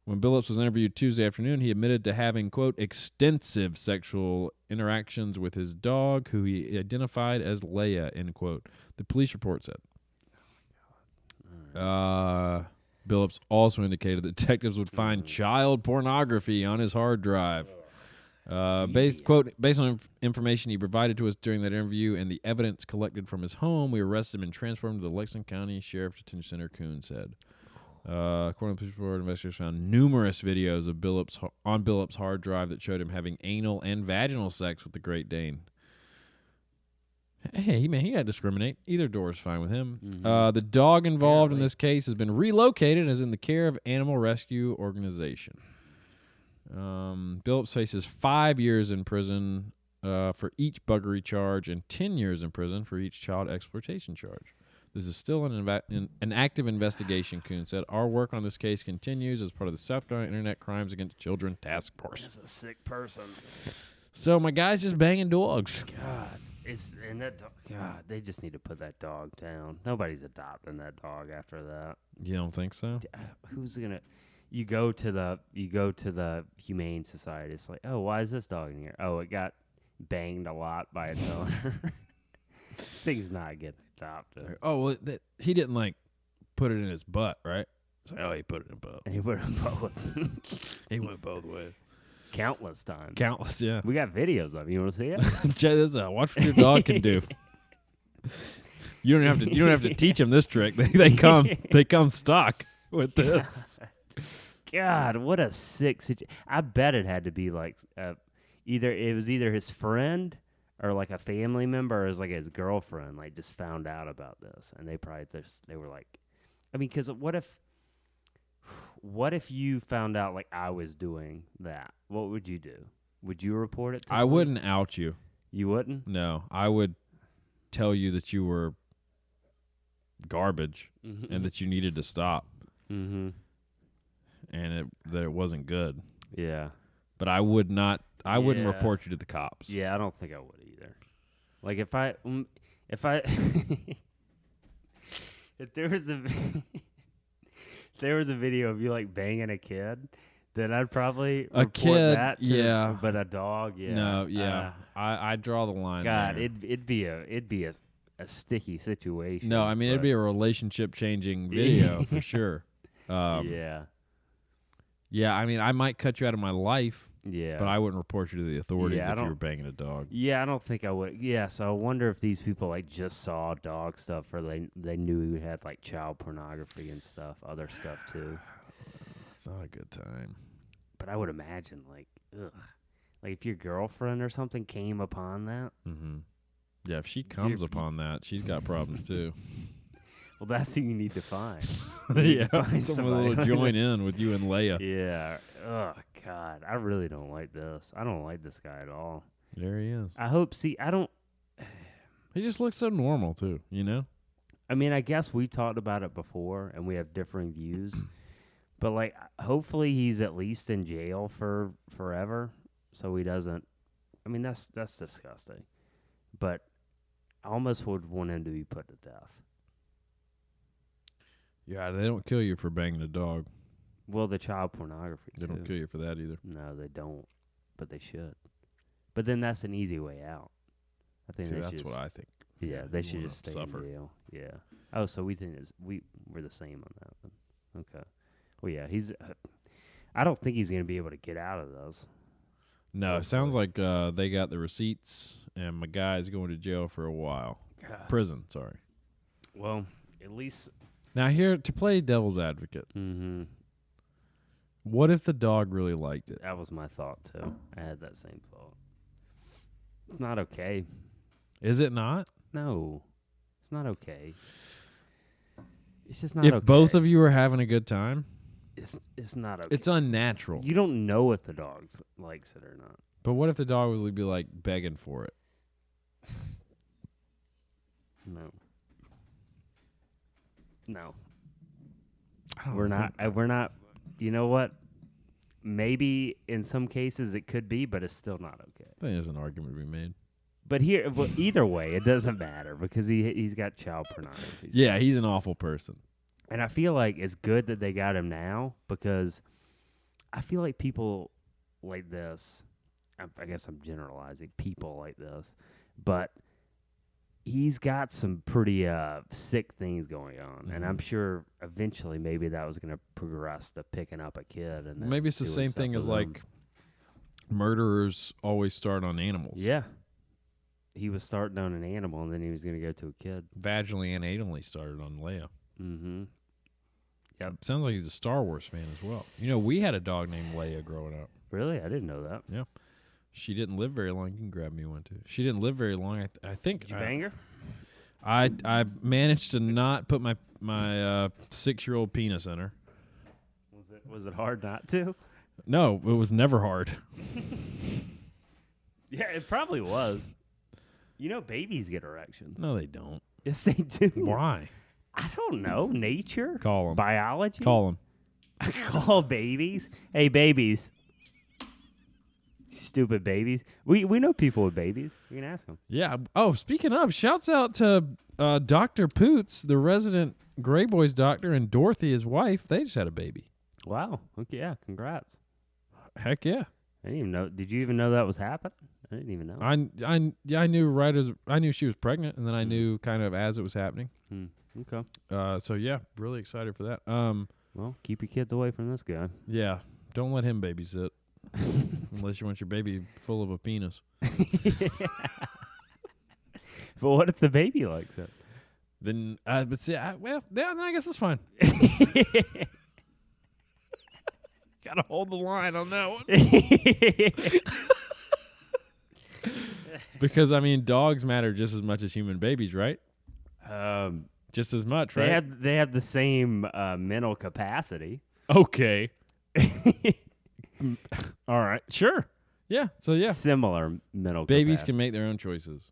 When Billups was interviewed Tuesday afternoon, he admitted to having, quote, extensive sexual interactions with his dog, who he identified as Leia, end quote. The police report said. Billups also indicated that detectives would find child pornography on his hard drive. Based on information he provided to us during that interview and the evidence collected from his home, we arrested him and transferred him to the Lexington County Sheriff's Detention Center, Coon said. According to the police report, investigators found numerous videos of Billups' hard drive that showed him having anal and vaginal sex with the Great Dane. Hey, man, he got to discriminate. Either door is fine with him. Mm-hmm. The dog involved in this case has been relocated and is in the care of Animal Rescue Organization. Billups faces 5 years in prison for each buggery charge and 10 years in prison for each child exploitation charge. This is still an active investigation, Kuhn said. Our work on this case continues as part of the South Carolina Internet Crimes Against Children Task Force. That's a sick person. So my guy's just banging dogs. God. God, they just need to put that dog down. Nobody's adopting that dog after that. You don't think so? Who's gonna? You go to the Humane Society. It's like, oh, why is this dog in here? Oh, it got banged a lot by its owner. Thing's not getting adopted. Oh, well, he didn't like put it in his butt, right? It's like, oh, he put it in both. He put them both. He went both ways. Countless times. Countless, yeah. We got videos of it. You want to see it? Check this out. Watch what your dog can do. You don't have to teach them this trick. They come stock with this. God, what a sick situation. I bet it had to be like either his friend or like a family member or it was like his girlfriend like just found out about this and they were like, I mean, because what if you found out like I was doing that? What would you do? Would you report it to I police? wouldn't out you. You wouldn't? No, I would tell you that you were garbage and that you needed to stop. Mm-hmm. and that it wasn't good. Yeah. But I would not. I wouldn't Yeah. report you to the cops. Yeah, I don't think I would either. Like if I if there was a if there was a video of you like banging a kid, then I'd probably report kid, that to, yeah. But a dog, yeah. No, yeah. I draw the line. God, there. it'd be a sticky situation. No, I mean it'd but- be a relationship changing video for sure. yeah. Yeah, I mean I might cut you out of my life, Yeah. but I wouldn't report you to the authorities Yeah, I if you don't- were banging a dog. Yeah, I don't think I would. Yeah, so I wonder if these people like just saw dog stuff, or they knew he had like child pornography and stuff, other stuff too. It's not a good time. But I would imagine like, like if your girlfriend or something came upon that. Mm-hmm. Yeah, if she comes upon that, she's got problems too. Well, that's who you need to find. You need Yeah, to find someone will somebody. join in with you and Leia. Yeah. Oh God, I really don't like this. I don't like this guy at all. There he is. I hope. See, I don't. He just looks so normal too, you know? I mean, I guess we talked about it before, and we have differing views. But like, hopefully, he's at least in jail for forever, so he doesn't. I mean, that's disgusting. But I almost would want him to be put to death. Yeah, they don't kill you for banging a dog. Well, the child pornography. They don't too. kill you for that either. No, they don't. But they should. But then that's an easy way out. I think See, they that's should. what I think. Yeah, they You should wanna just stay suffer. in jail. Yeah. Oh, so we think we're the same on that then. Okay. Well, yeah, he's. I don't think he's gonna be able to get out of this. No, it sounds like they got the receipts, and my guy's going to jail for a while. Prison, sorry. Well, at least. Now, here, to play devil's advocate, Mm-hmm. what if the dog really liked it? That was my thought too. I had that same thought. It's not okay. Is it not? No, it's not okay. It's just not If okay. both of you are having a good time, it's not okay. it's unnatural. You don't know if the dog likes it or not. But what if the dog would be like begging for it? No. No. I don't We're know. not. We're not. You know what? Maybe in some cases it could be, but it's still not okay. I think there's an argument to be made. But here, well, either way, it doesn't matter because he's got child pornography. Yeah, he's an awful person. And I feel like it's good that they got him now because I feel like people like this, I guess I'm generalizing, people like this, but he's got some pretty sick things going on. And I'm sure eventually maybe that was going to progress to picking up a kid. And then Maybe it's the doing same stuff thing as with him. like murderers always start on animals. Yeah. He was starting on an animal and then he was going to go to a kid. Vaginally and anally started on Leia. Mm-hmm. Yep. Sounds like he's a Star Wars fan as well. You know, we had a dog named Leia growing up. Really? I didn't know that. Yeah. She didn't live very long. You can grab me one too. She didn't live very long. I think. Did you bang her? I managed to not put my 6-year-old penis in her. Was it hard not to? No, it was never hard. Yeah, it probably was. You know, babies get erections. No, they don't. Yes, they do. Why? I don't know. Nature? Call 'em. Biology? Call him. Call babies? Hey, babies. Stupid babies. We know people with babies. We can ask them. Yeah. Oh, speaking of, shouts out to Dr. Poots, the resident Greyboys doctor, and Dorothy, his wife. They just had a baby. Wow. Okay, yeah, congrats. Heck yeah. I didn't even know. Did you even know that was happening? I didn't even know. I knew right as I knew she was pregnant, and then I knew kind of as it was happening. Okay. So yeah, really excited for that. Well, keep your kids away from this guy. Yeah, don't let him babysit unless you want your baby full of a penis. But what if the baby likes it? Then, but see, well, yeah, then I guess it's fine. Gotta hold the line on that one. Because I mean, dogs matter just as much as human babies, right? Just as much, right? They have the same mental capacity. Okay. All right. Sure. Yeah. So yeah, Similar mental babies capacity. can make their own choices.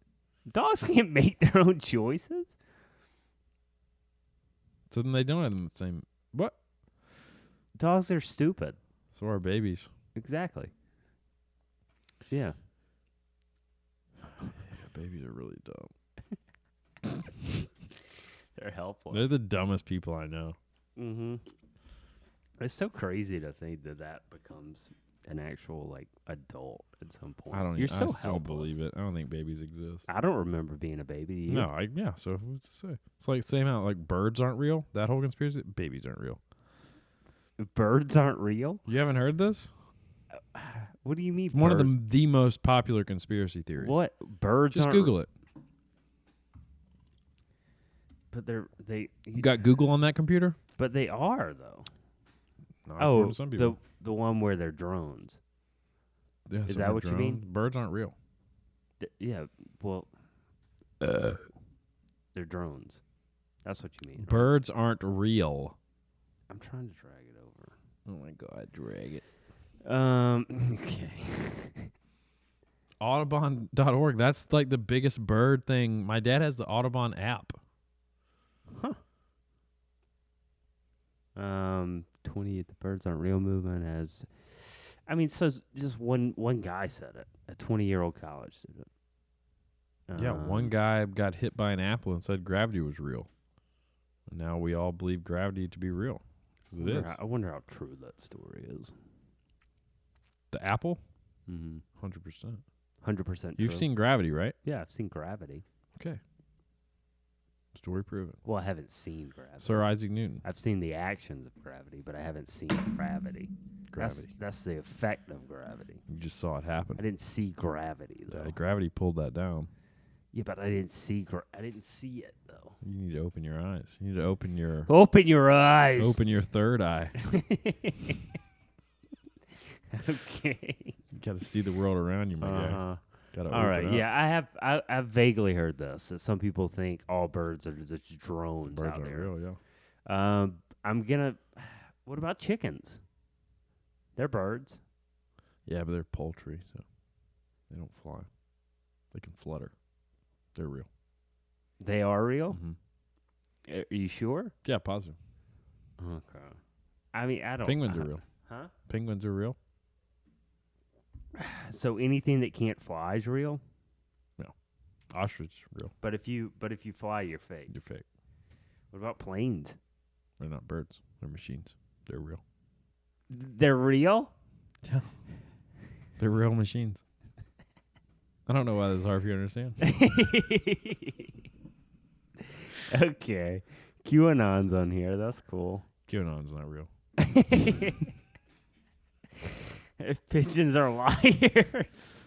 Dogs can't make their own choices. So then they don't have the same. What? Dogs are stupid. So are babies. Exactly. Yeah. Babies are really dumb. They're helpless. They're the dumbest people I know. Mm-hmm. It's so crazy to think that becomes an actual like adult at some point. I don't. You're I so still helpless. believe it. I don't think babies exist. I don't remember being a baby. Do you? No, yeah. So what's to say? It's like saying how like birds aren't real. That whole conspiracy. Babies aren't real. Birds aren't real. You haven't heard this? What do you mean? It's one of birds? the most popular conspiracy theories. What birds? Just aren't Google it. But they. You got Google on that computer? But they are though. Not according to some the people. the one where they're drones. Yeah, is some that are what you mean? Birds aren't real. Yeah. Well. They're drones. That's what you mean. Right? Birds aren't real. I'm trying to drag it over. Oh my god, drag it. Okay. Audubon.org. That's like the biggest bird thing. My dad has the Audubon app. Huh. 20 the birds aren't real movement has. I mean, so just one guy said it. A 20-year-old college student. Yeah, one guy got hit by an apple and said gravity was real. And now we all believe gravity to be real. 'Cause it is. I wonder how true that story is. The apple? Mm-hmm. 100%. 100% You've seen Gravity, right? Yeah, I've seen Gravity. Okay. Story proven. Well, I haven't seen Gravity. Sir Isaac Newton. I've seen the actions of Gravity, but I haven't seen Gravity. Gravity. That's the effect of gravity. You just saw it happen. I didn't see gravity though. Yeah, gravity pulled that down. Yeah, but I didn't see it though. You need to open your eyes. You need to open your eyes. Open your third eye. Okay. You got to see the world around you, my guy. Gotta All right. open up. Yeah, I've vaguely heard this that some people think all birds are just drones Birds out are there. real, yeah. I'm gonna. What about chickens? They're birds. Yeah, but they're poultry, so they don't fly. They can flutter. They're real. They are real. Mm-hmm. Are you sure? Yeah, positive. Okay. I mean, I don't. Penguins are real. Huh? Penguins are real. So anything that can't fly is real. Ostrich real. But if you fly, you're fake. You're fake. What about planes? They're not birds. They're machines. They're real. They're real? Yeah. They're real machines. I don't know why this is hard for you to understand. Okay. QAnon's on here. That's cool. QAnon's not real. Pigeons are liars.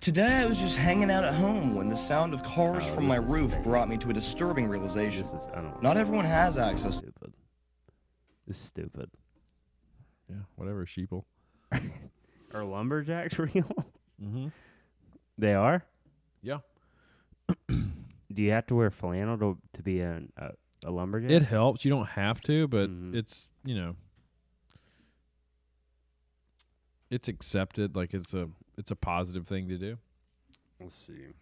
Today I was just hanging out at home when the sound of cars from my this is roof fake. brought me to a disturbing realization. This is, I don't Not everyone has access. Stupid. This is stupid. Yeah, whatever, sheeple. Are lumberjacks real? Mm-hmm. They are? Yeah. Do you have to wear flannel to be a lumberjack? It helps. You don't have to, but Mhm. it's, it's accepted. Like it's a positive thing to do. Let's see.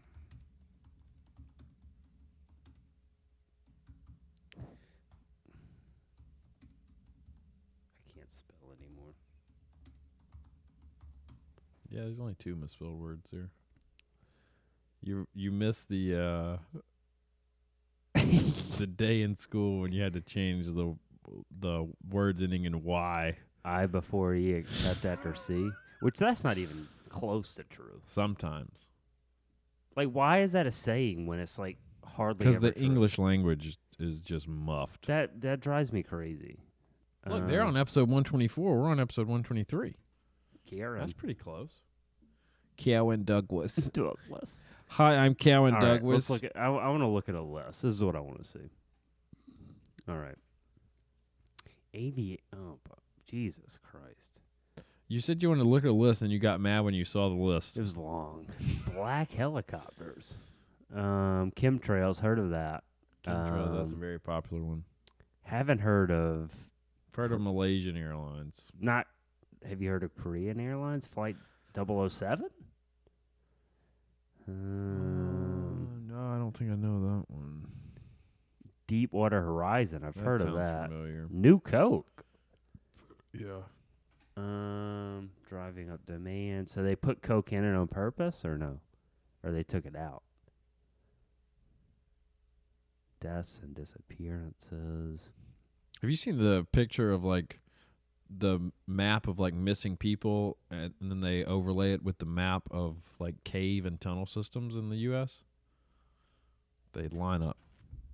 I can't spell anymore. Yeah, there's only 2 misspelled words here. You missed the the day in school when you had to change the words ending in Y. I before E except after C, which that's not even close to true. Sometimes. Like, why is that a saying when it's like hardly Because ever the true? English language is just muffed. That drives me crazy. Look, they're on episode 124. We're on episode 123. Karen. That's pretty close. Cowan Douglas. Douglas. Hi, I'm Cowan All right, Douglas. let's look at. I want to look at a list. This is what I want to see. All right. Oh, Jesus Christ! You said you wanted to look at a list, and you got mad when you saw the list. It was long. Black helicopters. Chemtrails. Heard of that? Chemtrails, that's a very popular one. Haven't heard of. I've heard of Malaysian Airlines. Not. Have you heard of Korean Airlines Flight 007? No, I don't think I know that one. Deepwater Horizon. I've heard of sounds that. familiar. New Coke. Yeah. Driving up demand. So they put coke in it on purpose or no? Or they took it out? Deaths and disappearances. Have you seen the picture of like the map of like missing people, and then they overlay it with the map of like cave and tunnel systems in the U.S.? They line up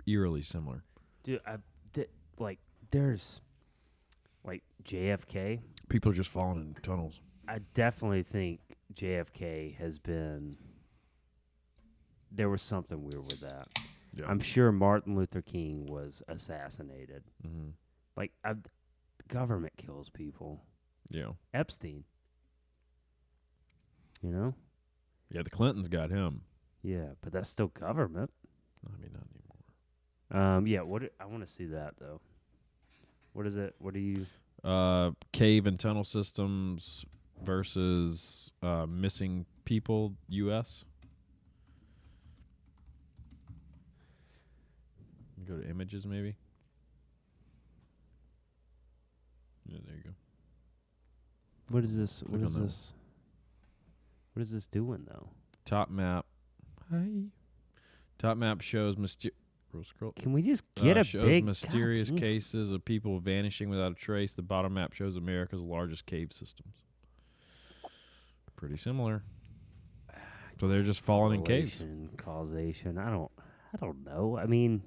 eerily similar. Dude, like there's like JFK. People are just falling in tunnels. I definitely think JFK has been. There was something weird with that. Yeah. I'm sure Martin Luther King was assassinated. Mm-hmm. Like, the government kills people. Yeah. Epstein. You know? Yeah, the Clintons got him. Yeah, but that's still government. I mean, not anymore. Yeah. I want to see that though. What is it? What do you? Cave and tunnel systems versus missing people. U.S. Go to images, maybe. Yeah, there you go. What is this? Click What on is that this? What is this doing though? Top map. Hi. Top map shows scroll. Can we just get a shows big mysterious goddamn- cases of people vanishing without a trace. The bottom map shows America's largest cave systems. Pretty similar. So they're just falling in caves. Causation. I don't know. I mean,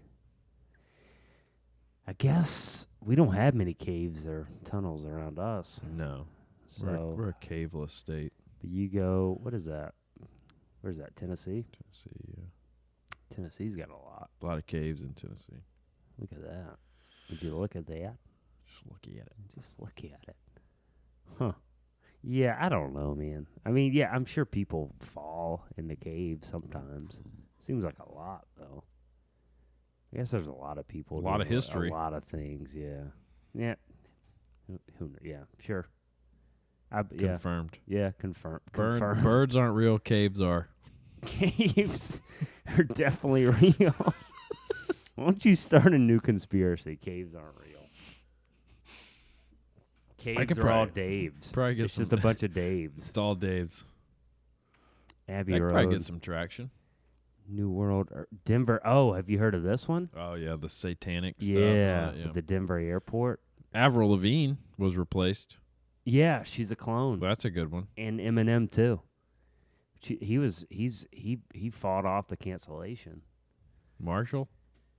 I guess we don't have many caves or tunnels around us. No. So We're a caveless state. but you go. What is that? Where's that? Tennessee. Tennessee, yeah. Tennessee's got a lot. A lot of caves in Tennessee. Look at that. Would you look at that? Just looking at it. Just look at it. Huh. Yeah, I don't know, man. I mean, yeah, I'm sure people fall in the cave sometimes. Seems like a lot, though. I guess there's a lot of people. A lot of doing history. A lot of things, yeah. Yeah. Yeah, sure. Confirmed. Yeah, confirmed. Birds aren't real, caves are. Caves are definitely real. Why don't you start a new conspiracy? Caves aren't real. Caves are all Daves. Probably get It's just a bunch of Daves. It's all Dave's. Abbey That could Road. probably get some traction. New World, Denver. Oh, have you heard of this one? Oh, yeah, the satanic stuff. Yeah, Yeah. the Denver airport. Avril Lavigne was replaced. Yeah, she's a clone. That's a good one. And Eminem too. He fought off the cancellation. Marshall?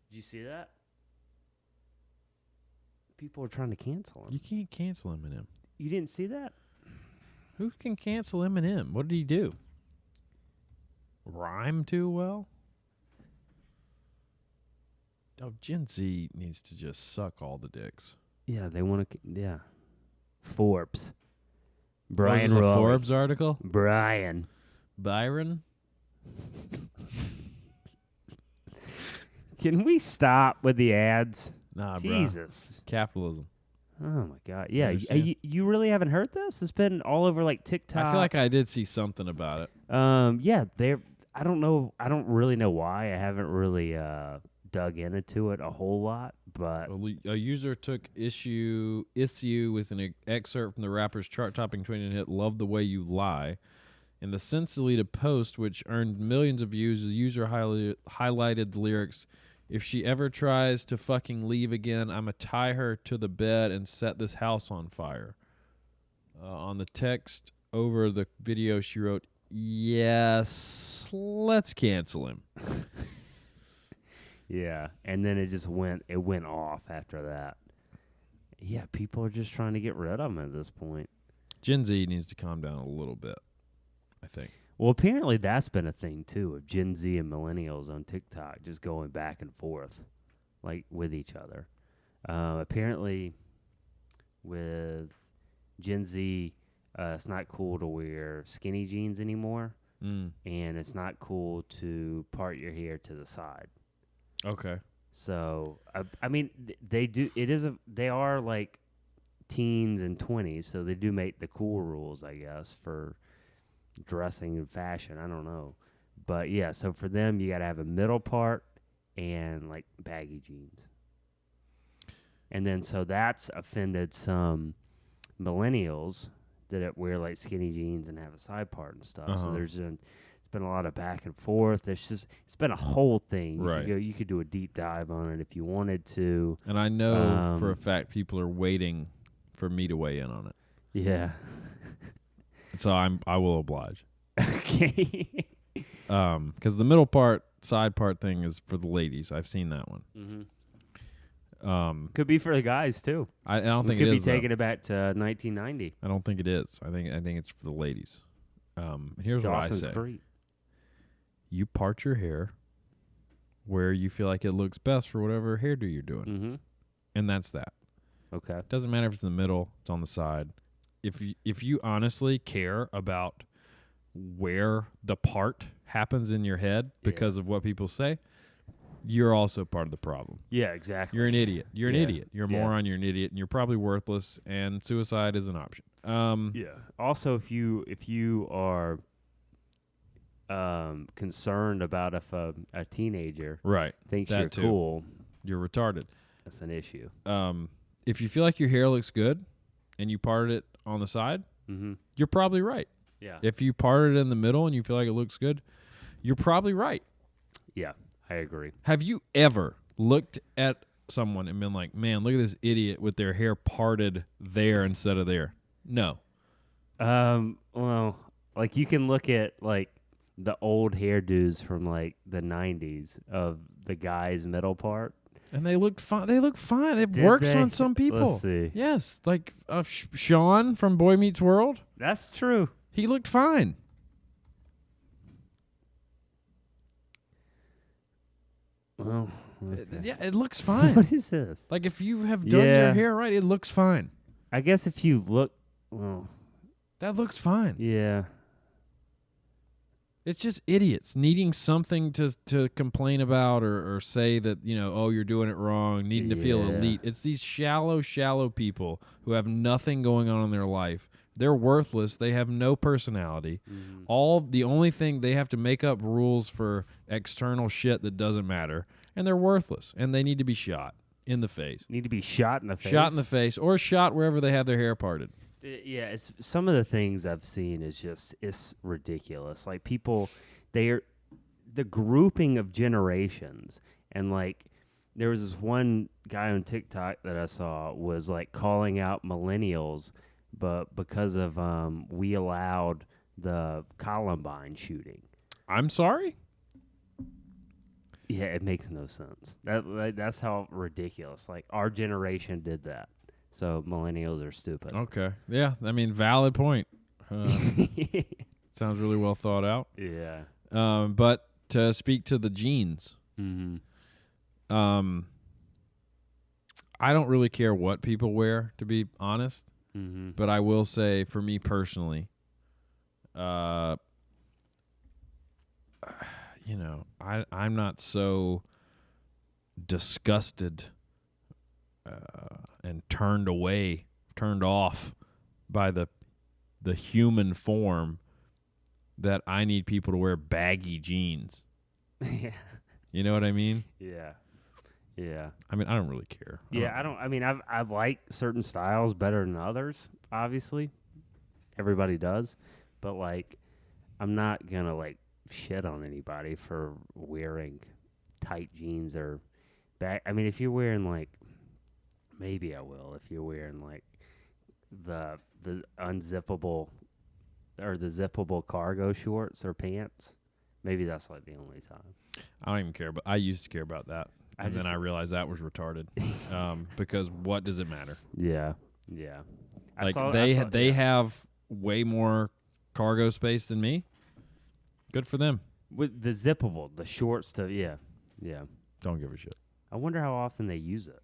Did you see that? People are trying to cancel him. You can't cancel Eminem. You didn't see that? Who can cancel Eminem? What did he do? Rhyme too well? Oh, Gen Z needs to just suck all the dicks. Yeah, they want to. Yeah, Forbes. Was Brian this a Rowe. Forbes article? Brian. Byron? Can we stop with the ads? Nah, bro. Jesus. Capitalism. Oh my God. Yeah, Understand? you really haven't heard this? It's been all over like TikTok. I feel like I did see something about it. Yeah, I don't know. I don't really know why. I haven't really dug into it a whole lot, but A user took issue with an excerpt from the rapper's chart-topping 20 hit "Love the Way You Lie." In the since-deleted post, which earned millions of views, the user highlighted the lyrics, "If she ever tries to fucking leave again, I'ma tie her to the bed and set this house on fire." On the text over the video, she wrote, "Yes, let's cancel him." yeah, and then it went off after that. Yeah, people are just trying to get rid of him at this point. Gen Z needs to calm down a little bit, I think. Well, apparently that's been a thing too of Gen Z and millennials on TikTok just going back and forth, like with each other. Apparently, with Gen Z, it's not cool to wear skinny jeans anymore, and it's not cool to part your hair to the side. Okay. So, I mean, they do. They are like teens and 20s, so they do make the cool rules, I guess, for dressing and fashion. I don't know, but yeah. So for them, you got to have a middle part and like baggy jeans, and then so that's offended some millennials that wear like skinny jeans and have a side part and stuff. So there's been a lot of back and forth. It's been a whole thing. Right. You could do a deep dive on it if you wanted to. And I know for a fact people are waiting for me to weigh in on it. Yeah. So I will oblige. Okay. Because the middle part, side part thing is for the ladies. I've seen that one. Could be for the guys too. I don't think could it is. be taking it back to 1990. I don't think it is. I think it's for the ladies. Here's Dawson's what I say. Creek. You part your hair where you feel like it looks best for whatever hairdo you're doing. Mm-hmm. And that's that. Okay. Doesn't matter if it's in the middle, it's on the side. If you honestly care about where the part happens in your head because of what people say, you're also part of the problem. Yeah, exactly. You're an idiot. You're an idiot. You're a Yeah. moron. You're an idiot, and you're probably worthless. And suicide is an option. Yeah. Also, if you are concerned about if a teenager Right, thinks that you're too. cool, You're retarded. that's an issue. If you feel like your hair looks good, and you parted it on the side, you're probably right. Yeah. If you parted it in the middle and you feel like it looks good, you're probably right. Yeah, I agree. Have you ever looked at someone and been like, man, look at this idiot with their hair parted there instead of there? No. Well, like you can look at like the old hairdos from like the 90s of the guy's middle part. And they looked fine. They look fine. It Did works they? on some people. Let's see. Yes, like Sean from Boy Meets World. That's true. He looked fine. Well, Yeah, it looks fine. what is this? Like if you have done Yeah. your hair right, it looks fine. I guess if you look, well, That looks fine. yeah. It's just idiots needing something to complain about or say that, oh, you're doing it wrong, needing to feel Yeah. elite. It's these shallow people who have nothing going on in their life. They're worthless. They have no personality. The only thing they have to make up rules for external shit that doesn't matter, and they're worthless. And they need to be shot in the face. Need to be shot in the face. Shot in the face or shot wherever they have their hair parted. Yeah, it's some of the things I've seen is just it's ridiculous. Like people, the grouping of generations, and like there was this one guy on TikTok that I saw was like calling out millennials, but because of we allowed the Columbine shooting. I'm sorry? Yeah, it makes no sense. That's how ridiculous. Like our generation did that. So millennials are stupid. Okay. Yeah, I mean, valid point. Sounds really well thought out. Yeah. But to speak to the jeans, Mm-hmm. I don't really care what people wear, to be honest. Mm-hmm. But I will say, for me personally, I'm not so disgusted and turned off by the human form that I need people to wear baggy jeans. Yeah. You know what I mean? Yeah. Yeah. I mean, I don't really care. I've liked certain styles better than others, obviously. Everybody does. But like I'm not gonna like shit on anybody for wearing tight jeans or if you're wearing like maybe I will if you're wearing like the unzippable or the zippable cargo shorts or pants. Maybe that's like the only time. I don't even care, but I used to care about that. And then I realized that was retarded. Because what does it matter? Yeah. Yeah. They have way more cargo space than me. Good for them. With the zippable, the short stuff, yeah. Don't give a shit. I wonder how often they use it.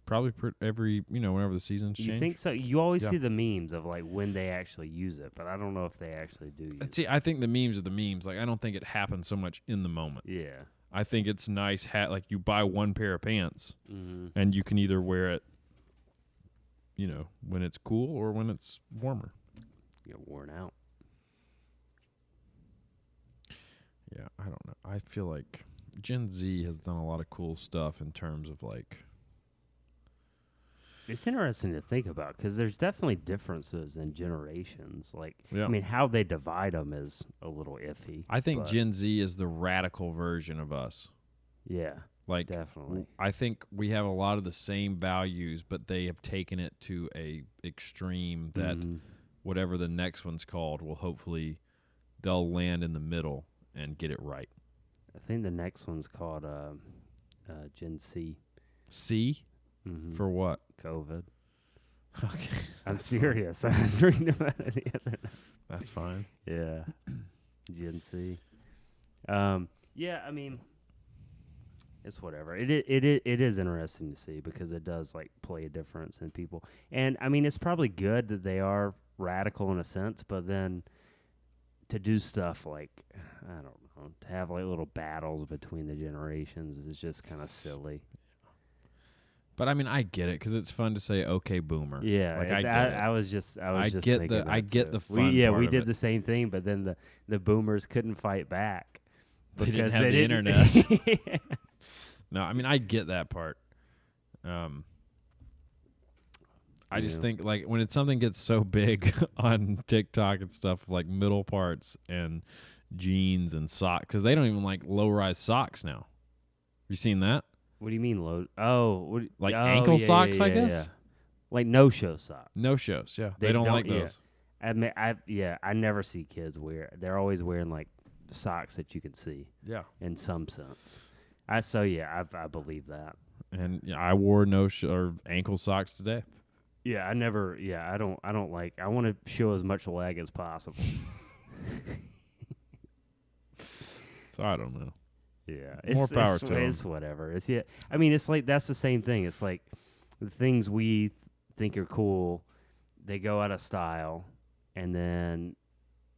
Probably every, whenever the seasons change. You think so? You always Yeah. see the memes of like when they actually use it, but I don't know if they actually do use it. See, I think the memes are the memes. Like, I don't think it happens so much in the moment. Yeah. I think it's nice. Like, you buy one pair of pants, Mm-hmm. and you can either wear it, when it's cool or when it's warmer. Get worn out. Yeah, I don't know. I feel like Gen Z has done a lot of cool stuff in terms of like It's interesting to think about because there's definitely differences in generations. Like, Yeah. I mean, how they divide them is a little iffy. I think but Gen Z is the radical version of us. yeah, Like, definitely. I think we have a lot of the same values, but they have taken it to a extreme that whatever the next one's called will hopefully they'll land in the middle and get it right. I think the next one's called Gen C. C for what? COVID. Okay, I'm serious. I was reading about it the other night. that's fine. Yeah, Gen C. Yeah, I mean, it's whatever. It is interesting to see because it does like play a difference in people, and I mean, it's probably good that they are radical in a sense, but then to do stuff like I don't know, to have like little battles between the generations is just kind of silly. But I mean, I get it because it's fun to say "Okay, Boomer." Yeah, like I get it. I was just I get thinking the- I that get too. the fun Yeah, part we of did it. the same thing, but then the boomers couldn't fight back They didn't because have they the didn't- internet. No, I mean I get that part. I just Yeah. think like when something gets so big on TikTok and stuff, like middle parts and jeans and socks, because they don't even like low-rise socks now. You seen that? What do you mean low? Oh, Like ankle socks, I guess? yeah. Like no-show socks. No shows. Yeah, They they don't don't- like yeah. those. I never see kids wear. They're always wearing like socks that you can see Yeah. in some sense. I believe that. And yeah, I wore or ankle socks today. Yeah, I never. Yeah, I don't like. I want to show as much leg as possible. So I don't know. Yeah, More power to 'em. It's whatever. It's yeah. I mean, it's like that's the same thing. It's like the things we think are cool, they go out of style, and then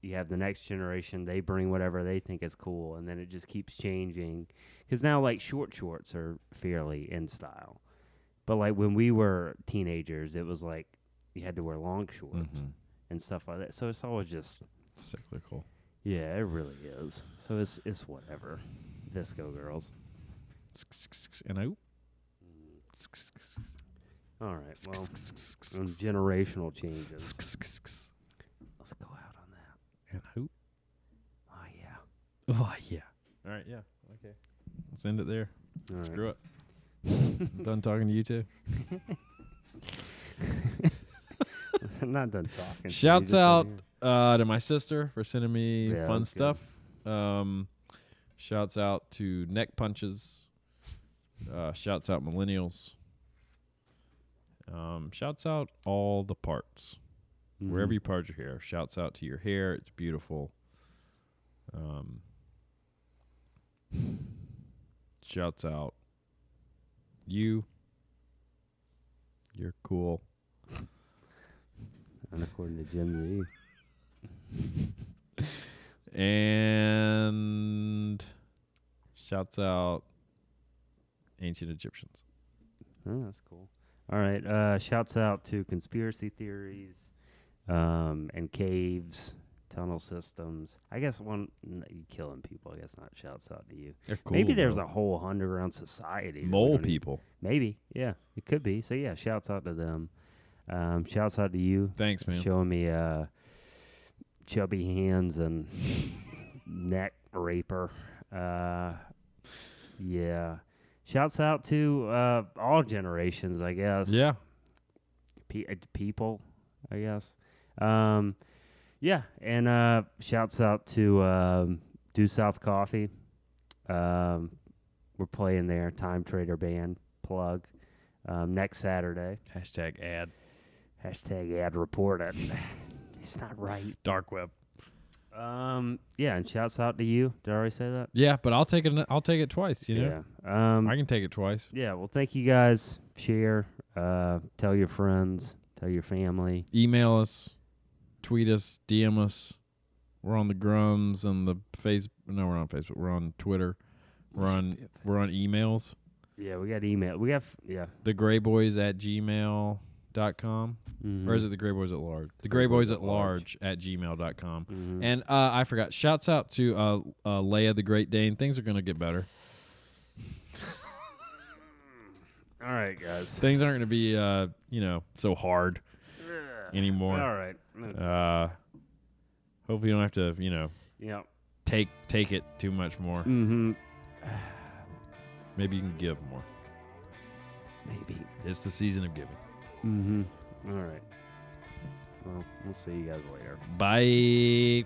you have the next generation. They bring whatever they think is cool, and then it just keeps changing. Because now, like short shorts are fairly in style, but like when we were teenagers, it was like you had to wear long shorts and stuff like that. So it's always just Cyclical. yeah, it really is. So it's whatever. Visco girls. And I. All right. Well, generational changes. Let's go out on that. And who? Oh yeah. Oh yeah. All right. Yeah. Okay. Let's end it there. All right. Screw it. I'm done talking to you two. I'm not done talking. Shouts out to my sister for sending me Yeah, that fun was good. stuff. Shouts out to Neck Punches. Shouts out Millennials. Shouts out all the parts. Wherever you part your hair. Shouts out to your hair. It's beautiful. Shouts out you. You're cool. And according to Gen Z. And shouts out ancient Egyptians. Oh, that's cool. All right. Shouts out to conspiracy theories, and caves, tunnel systems. I guess killing people. I guess not. Shouts out to you. They're cool. Maybe there's though. a whole underground society. that we mole don't even- people. Maybe. Yeah, it could be. So yeah, shouts out to them. Shouts out to you. Thanks, man. Showing me chubby hands and neck raper. Yeah. Shouts out to all generations, I guess. Yeah. People, I guess. Yeah, and shouts out to Due South Coffee. We're playing there. Time Trader Band plug next Saturday. Hashtag ad. Hashtag ad report it. It's not right. Dark web. Yeah, and shouts out to you. Did I already say that? Yeah, but I'll take it. I'll take it twice. You know. Yeah. I can take it twice. Yeah. Well, thank you guys. Share. Tell your friends. Tell your family. Email us, tweet us, DM us. We're on the Grums and the No, we're on Facebook. We're on Twitter. We're on emails. Yeah, we got email. We have The Greyboys at gmail.com. Or is it the Greyboys at large? The Greyboys at large at gmail.com. And I forgot. Shouts out to Leia the Great Dane. Things are going to get better. All right, guys. Things aren't going to be, so hard anymore. All right. Hopefully you don't have to, Yep. take it too much more. Mm-hmm. Maybe you can give more. Maybe. It's the season of giving. Mm-hmm. All right. Well, we'll see you guys later. Bye.